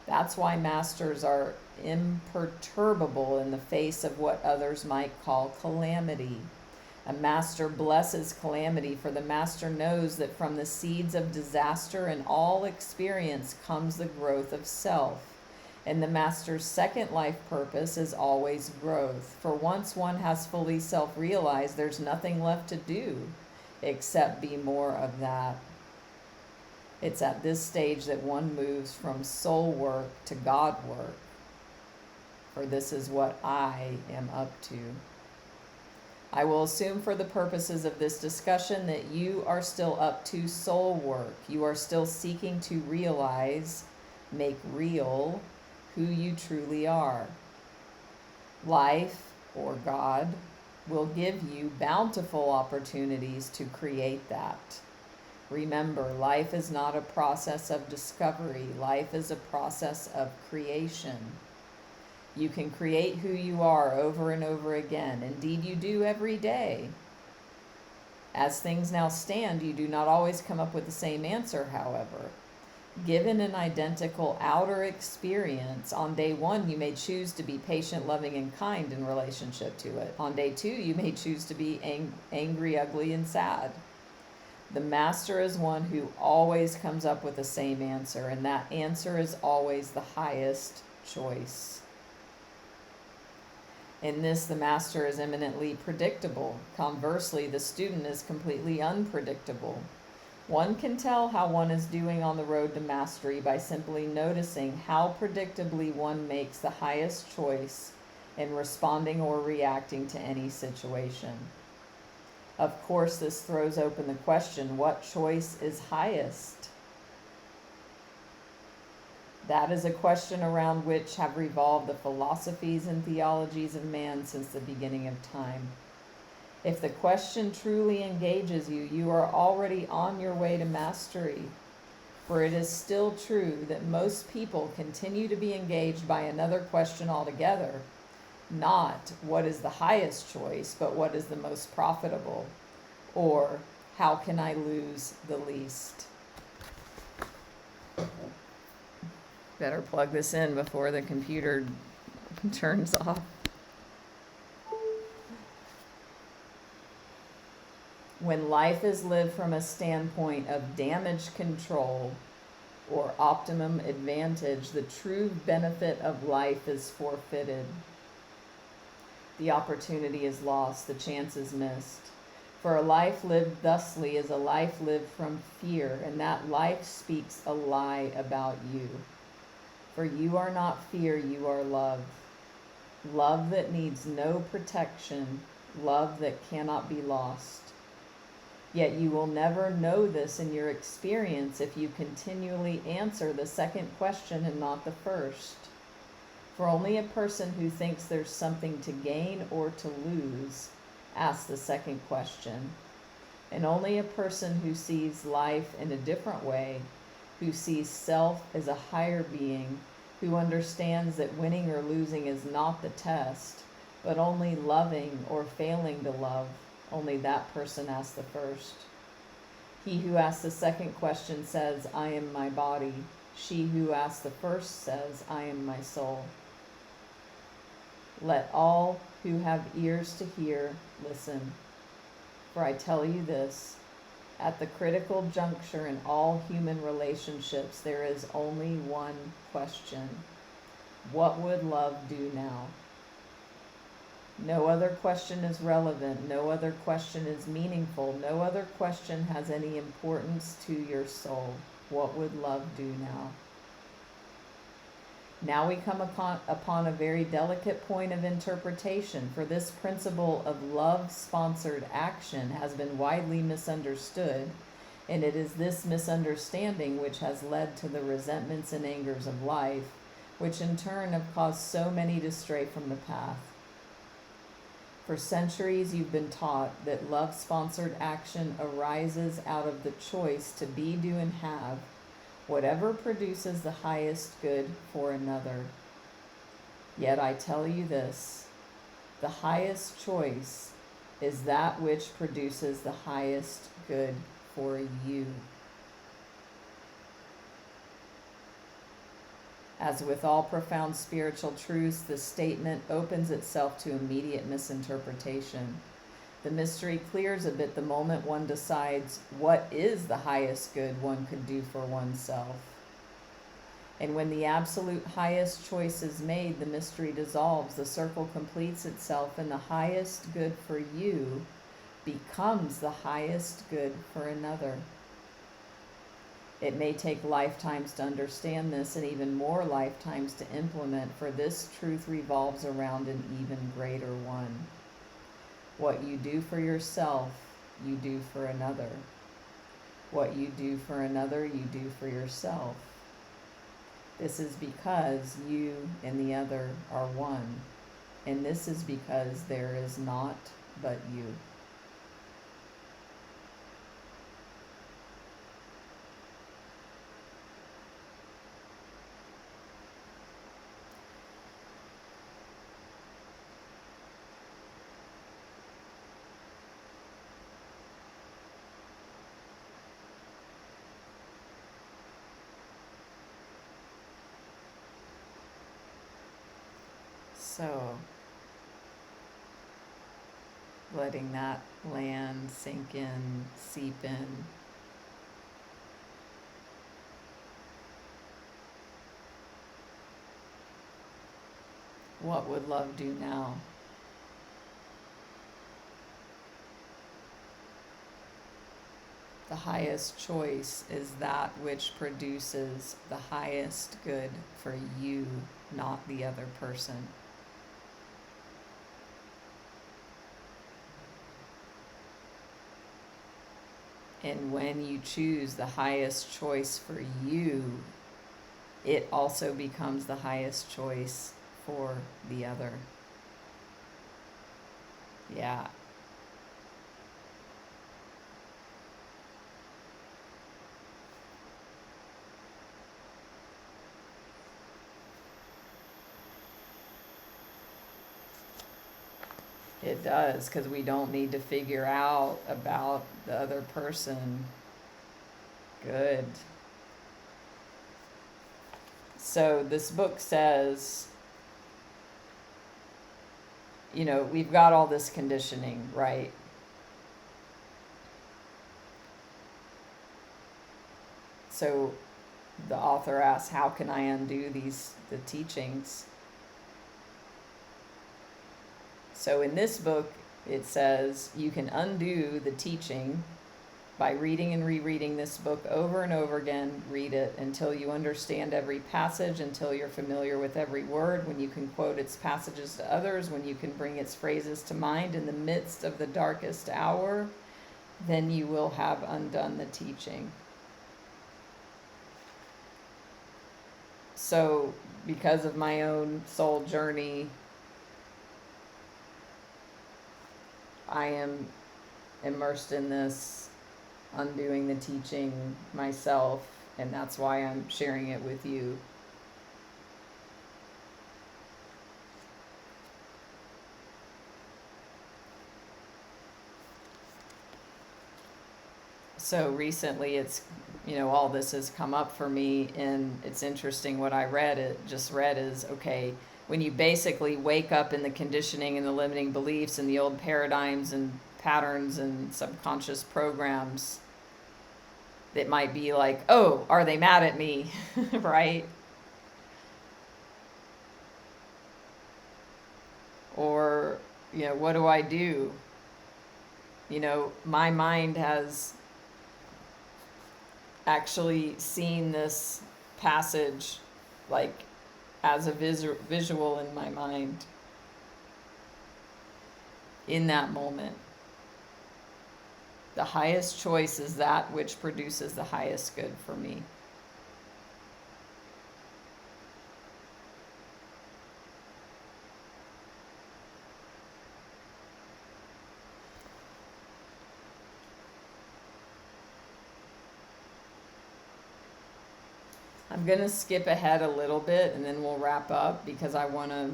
That's why masters are imperturbable in the face of what others might call calamity. A master blesses calamity, for the master knows that from the seeds of disaster in all experience comes the growth of self. And the master's second life purpose is always growth. For once one has fully self-realized, there's nothing left to do except be more of that. It's at this stage that one moves from soul work to God work. For this is what I am up to. I will assume for the purposes of this discussion that you are still up to soul work. You are still seeking to realize, make real, who you truly are. Life, or God, will give you bountiful opportunities to create that. Remember, life is not a process of discovery. Life is a process of creation. You can create who you are over and over again. Indeed, you do every day. As things now stand, you do not always come up with the same answer, however. Given an identical outer experience, on day one, you may choose to be patient, loving, and kind in relationship to it. On day two, you may choose to be angry, ugly, and sad. The master is one who always comes up with the same answer, and that answer is always the highest choice. In this, the master is eminently predictable. Conversely, the student is completely unpredictable. One can tell how one is doing on the road to mastery by simply noticing how predictably one makes the highest choice in responding or reacting to any situation. Of course, this throws open the question, what choice is highest? That is a question around which have revolved the philosophies and theologies of man since the beginning of time. If the question truly engages you, you are already on your way to mastery. For it is still true that most people continue to be engaged by another question altogether. Not what is the highest choice, but what is the most profitable, or how can I lose the least? Better plug this in before the computer turns off. When life is lived from a standpoint of damage control or optimum advantage, the true benefit of life is forfeited. The opportunity is lost, the chance is missed. For a life lived thusly is a life lived from fear, and that life speaks a lie about you. For you are not fear, you are love. Love that needs no protection, love that cannot be lost. Yet you will never know this in your experience if you continually answer the second question and not the first. For only a person who thinks there's something to gain or to lose asks the second question. And only a person who sees life in a different way, who sees self as a higher being, who understands that winning or losing is not the test, but only loving or failing to love, only that person asks the first. He who asks the second question says, I am my body. She who asks the first says, I am my soul. Let all who have ears to hear listen. For I tell you this, at the critical juncture in all human relationships, there is only one question. What would love do now? No other question is relevant. No other question is meaningful. No other question has any importance to your soul. What would love do now? Now we come upon a very delicate point of interpretation, for this principle of love-sponsored action has been widely misunderstood, and it is this misunderstanding which has led to the resentments and angers of life, which in turn have caused so many to stray from the path. For centuries, you've been taught that love-sponsored action arises out of the choice to be, do, and have whatever produces the highest good for another. Yet I tell you this, the highest choice is that which produces the highest good for you. As with all profound spiritual truths, the statement opens itself to immediate misinterpretation. The mystery clears a bit the moment one decides what is the highest good one could do for oneself. And when the absolute highest choice is made, the mystery dissolves, the circle completes itself, and the highest good for you becomes the highest good for another. It may take lifetimes to understand this and even more lifetimes to implement, for this truth revolves around an even greater one. What you do for yourself, you do for another. What you do for another, you do for yourself. This is because you and the other are one, and this is because there is naught but you. So, letting that land, sink in, seep in. What would love do now? The highest choice is that which produces the highest good for you, not the other person. And when you choose the highest choice for you, it also becomes the highest choice for the other. Yeah. It does, because we don't need to figure out about the other person. Good. So this book says, you know, we've got all this conditioning, right? So the author asks, how can I undo the teachings? So in this book, it says you can undo the teaching by reading and rereading this book over and over again. Read it until you understand every passage, until you're familiar with every word, when you can quote its passages to others, when you can bring its phrases to mind in the midst of the darkest hour, then you will have undone the teaching. So, because of my own soul journey, I am immersed in this, undoing the teaching myself, and that's why I'm sharing it with you. So recently it's, you know, all this has come up for me, and it's interesting what I just read is, okay, when you basically wake up in the conditioning and the limiting beliefs and the old paradigms and patterns and subconscious programs, it might be like, oh, are they mad at me? Right? Or, you know, what do I do? You know, my mind has actually seen this passage like as a visual in my mind in that moment. The highest choice is that which produces the highest good for me. I'm going to skip ahead a little bit and then we'll wrap up because I want to.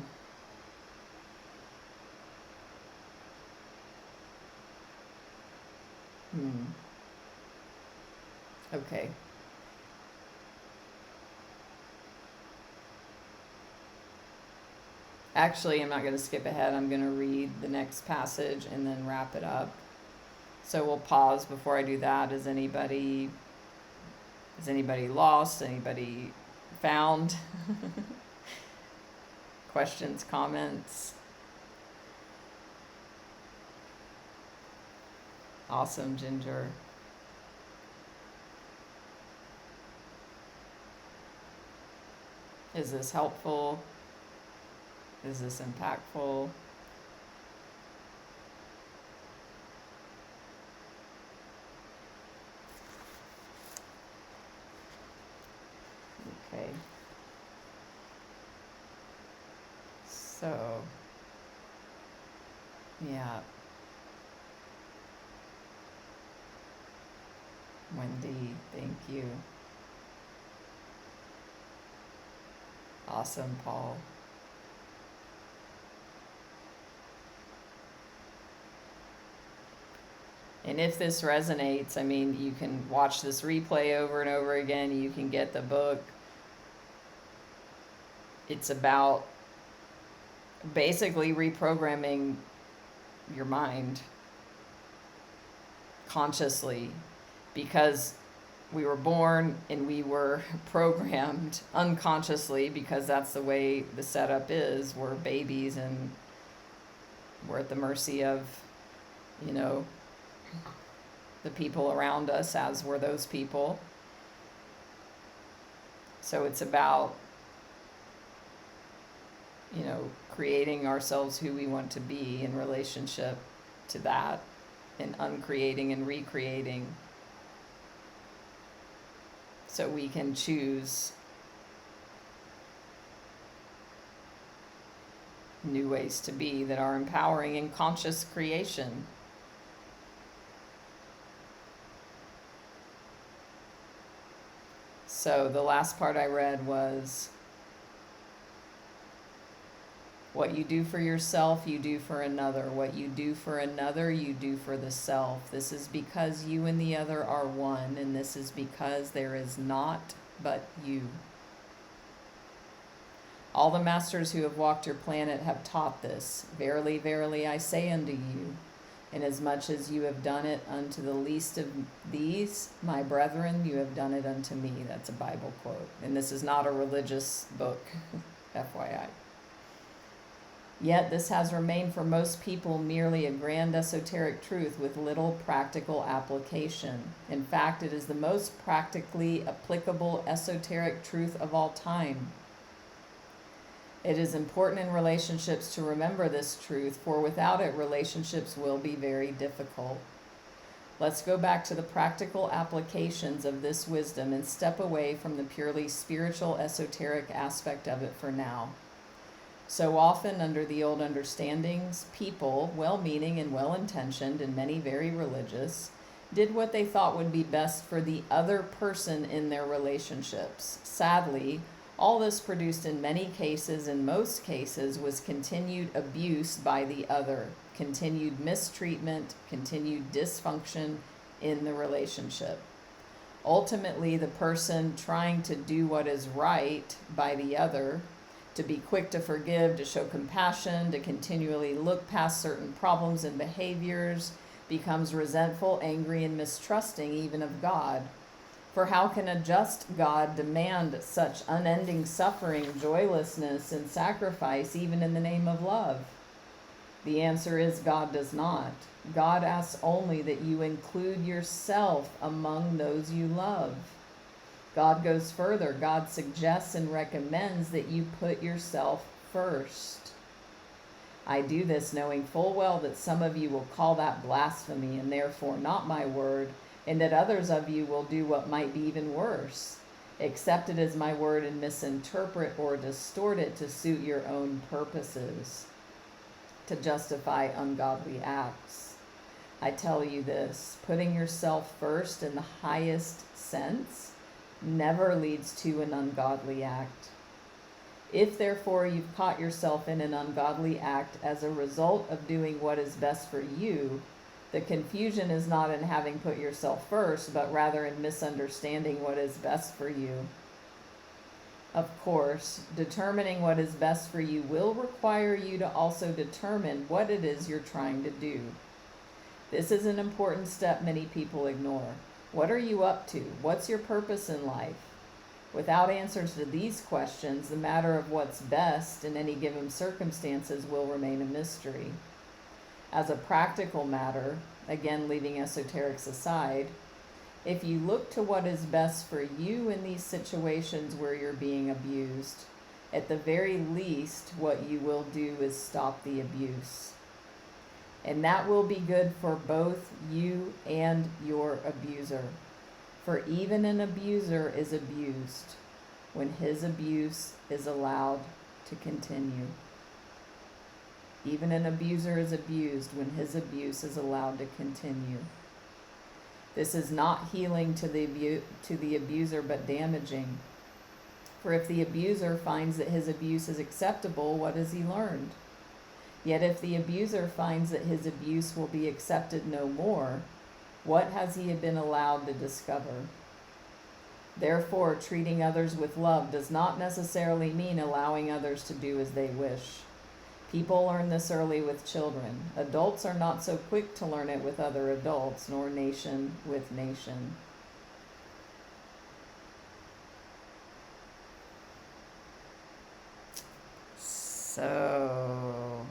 Okay. Actually, I'm not going to skip ahead. I'm going to read the next passage and then wrap it up. So we'll pause before I do that. Is anybody lost? Anybody found? Questions, comments? Awesome, Ginger. Is this helpful? Is this impactful? Okay. So, yeah. Wendy, thank you. Awesome, Paul. And if this resonates, I mean, you can watch this replay over and over again. You can get the book. It's about basically reprogramming your mind consciously, because we were born and we were programmed unconsciously, because that's the way the setup is. We're babies and we're at the mercy of, the people around us, as were those people. So it's about, creating ourselves who we want to be in relationship to that, and uncreating and recreating, so we can choose new ways to be that are empowering and conscious creation. So the last part I read was, what you do for yourself, you do for another. What you do for another, you do for the self. This is because you and the other are one, and this is because there is naught but you. All the masters who have walked your planet have taught this. Verily, verily, I say unto you, inasmuch as you have done it unto the least of these, my brethren, you have done it unto me. That's a Bible quote. And this is not a religious book, FYI. Yet this has remained for most people merely a grand esoteric truth with little practical application. In fact, it is the most practically applicable esoteric truth of all time. It is important in relationships to remember this truth, for without it, relationships will be very difficult. Let's go back to the practical applications of this wisdom and step away from the purely spiritual, esoteric aspect of it for now. So often, under the old understandings, people, well-meaning and well-intentioned and many very religious, did what they thought would be best for the other person in their relationships. Sadly, all this produced in many cases, in most cases, was continued abuse by the other, continued mistreatment, continued dysfunction in the relationship. Ultimately, the person trying to do what is right by the other, to be quick to forgive, to show compassion, to continually look past certain problems and behaviors, becomes resentful, angry, and mistrusting even of God. For how can a just God demand such unending suffering, joylessness, and sacrifice even in the name of love? The answer is God does not. God asks only that you include yourself among those you love. God goes further. God suggests and recommends that you put yourself first. I do this knowing full well that some of you will call that blasphemy and therefore not my word, and that others of you will do what might be even worse, accept it as my word and misinterpret or distort it to suit your own purposes, to justify ungodly acts. I tell you this, putting yourself first in the highest sense never leads to an ungodly act. If therefore you've caught yourself in an ungodly act as a result of doing what is best for you, the confusion is not in having put yourself first, but rather in misunderstanding what is best for you. Of course, determining what is best for you will require you to also determine what it is you're trying to do. This is an important step many people ignore. What are you up to? What's your purpose in life? Without answers to these questions, the matter of what's best in any given circumstances will remain a mystery. As a practical matter, again leaving esoterics aside, if you look to what is best for you in these situations where you're being abused, at the very least, what you will do is stop the abuse. And that will be good for both you and your abuser. For even an abuser is abused when his abuse is allowed to continue. Even an abuser is abused when his abuse is allowed to continue. This is not healing to the abuser, but damaging. For if the abuser finds that his abuse is acceptable, what has he learned? Yet if the abuser finds that his abuse will be accepted no more, what has he been allowed to discover? Therefore, treating others with love does not necessarily mean allowing others to do as they wish. People learn this early with children. Adults are not so quick to learn it with other adults, nor nation with nation. So,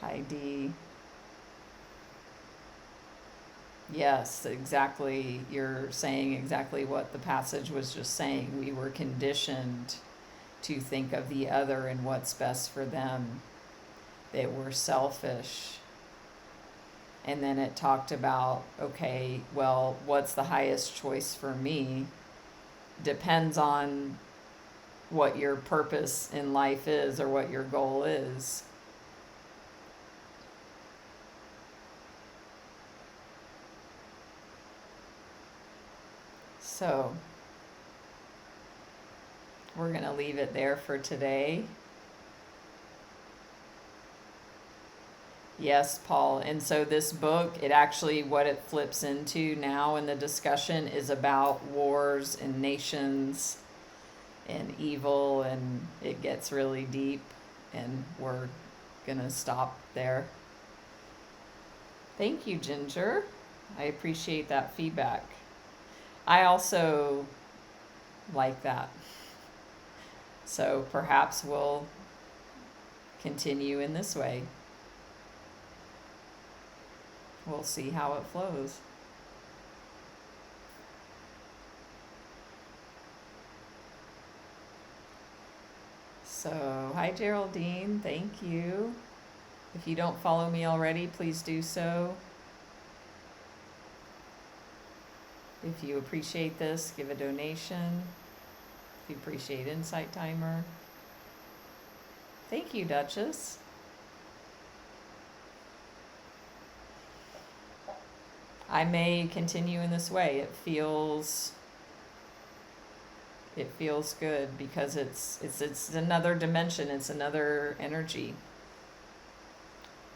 Heidi. Yes, exactly. You're saying exactly what the passage was just saying. We were conditioned to think of the other and what's best for them. That we're selfish. And then it talked about, okay, well, what's the highest choice for me? Depends on what your purpose in life is or what your goal is. So, we're going to leave it there for today. Yes, Paul. And so this book, it actually, what it flips into now in the discussion is about wars and nations and evil, and it gets really deep, and we're going to stop there. Thank you, Ginger. I appreciate that feedback. I also like that. So perhaps we'll continue in this way. We'll see how it flows. So, hi Geraldine, thank you. If you don't follow me already, please do so. If you appreciate this, give a donation. If you appreciate Insight Timer. Thank you, Duchess. I may continue in this way. It feels good because it's another dimension. It's another energy.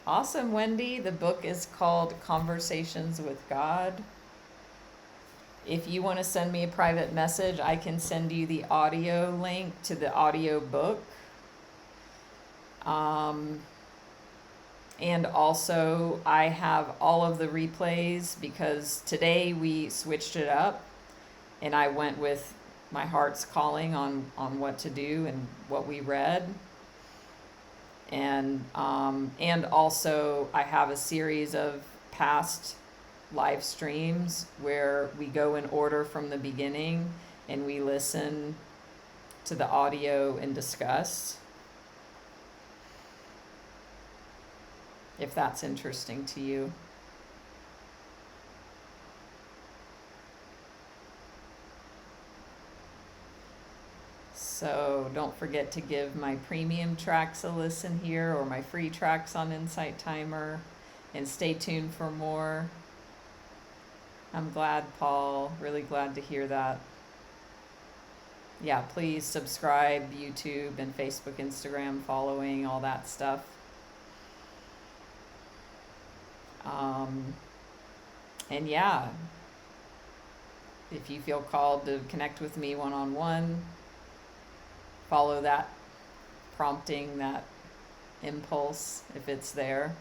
Awesome, Wendy. The book is called Conversations with God. If you want to send me a private message, I can send you the audio link to the audio book. And also, I have all of the replays because today we switched it up and I went with my heart's calling on what to do and what we read. And also, I have a series of past live streams where we go in order from the beginning and we listen to the audio and discuss. If that's interesting to you. So don't forget to give my premium tracks a listen here, or my free tracks on Insight Timer, and stay tuned for more. I'm glad, Paul. Really glad to hear that. Yeah, please subscribe, YouTube and Facebook, Instagram, following, all that stuff. And yeah, if you feel called to connect with me one-on-one, follow that prompting, that impulse, if it's there.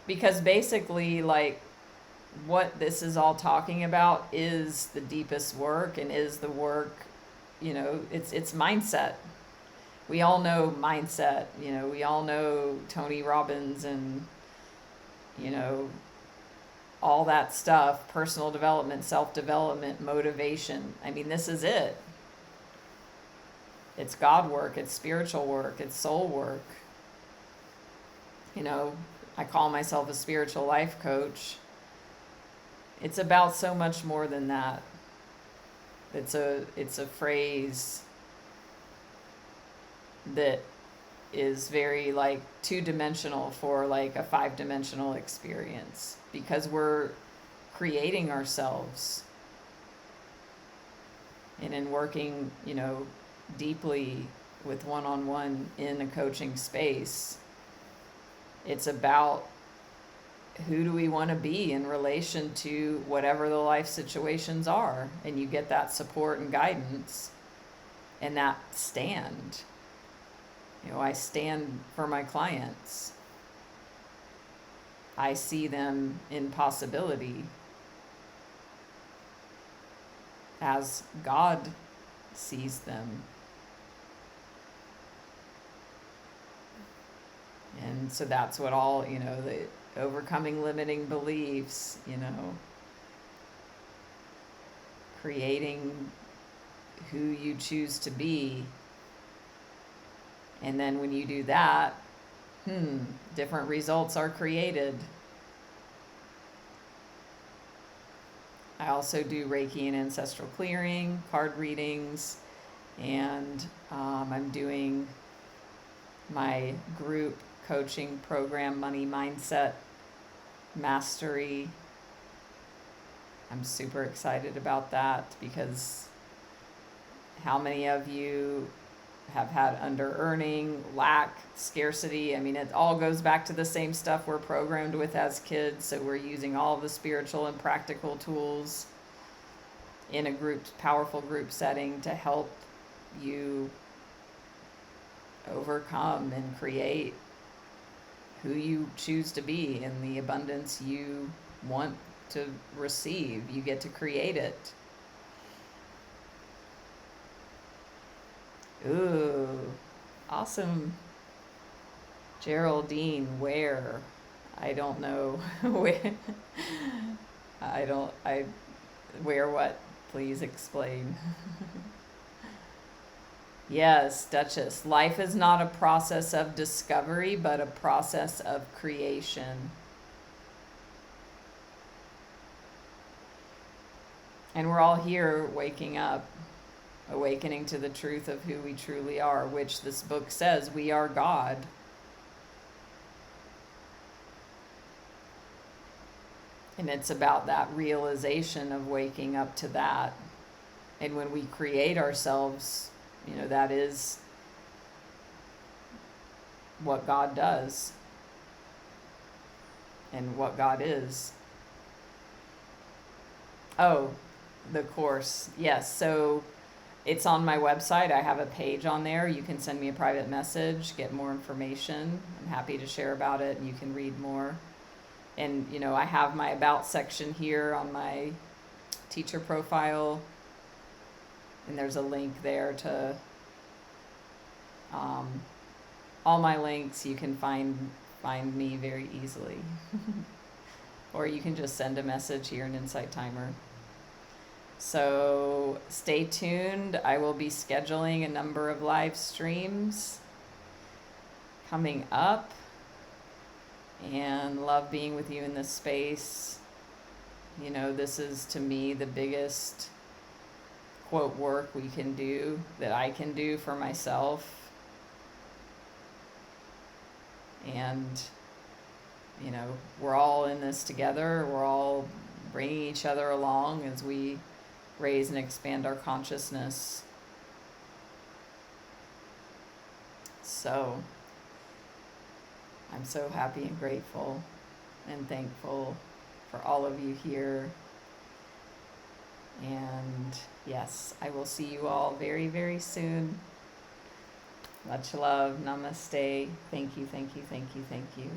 Because basically, like, what this is all talking about is the deepest work, and is the work, it's mindset. We all know mindset, we all know Tony Robbins and, all that stuff, personal development, self-development, motivation. I mean, this is it. It's God work, it's spiritual work, it's soul work. I call myself a spiritual life coach. It's about so much more than that. It's a phrase that is very like two-dimensional for like a five-dimensional experience, because we're creating ourselves. And in working, deeply with one-on-one in a coaching space, it's about who do we want to be in relation to whatever the life situations are. And you get that support and guidance and that stand. I stand for my clients. I see them in possibility as God sees them. And so that's what all, the overcoming limiting beliefs, creating who you choose to be. And then when you do that, different results are created. I also do Reiki and Ancestral Clearing, card readings, and I'm doing my group coaching program, Money Mindset Mastery. I'm super excited about that, because how many of you have had under-earning, lack, scarcity? I mean, it all goes back to the same stuff we're programmed with as kids. So we're using all of the spiritual and practical tools in a powerful group setting to help you overcome and create who you choose to be in the abundance you want to receive. You get to create it. Ooh, awesome. Geraldine, where? I don't know. Where? Where what? Please explain. Yes, Duchess. Life is not a process of discovery, but a process of creation. And we're all here waking up, awakening to the truth of who we truly are, which this book says we are God. And it's about that realization of waking up to that. And when we create ourselves, that is what God does and what God is. Oh, the course. Yes. So it's on my website. I have a page on there. You can send me a private message, get more information. I'm happy to share about it, and you can read more. And, I have my About section here on my teacher profile. And there's a link there to all my links. You can find me very easily. Or you can just send a message here in Insight Timer. So stay tuned. I will be scheduling a number of live streams coming up. And love being with you in this space. This is, to me, the biggest quote work we can do, that I can do for myself. And, you know, we're all in this together. We're all bringing each other along as we raise and expand our consciousness. So I'm so happy and grateful and thankful for all of you here. And yes, I will see you all very, very soon. Much love. Namaste. Thank you, thank you, thank you, thank you.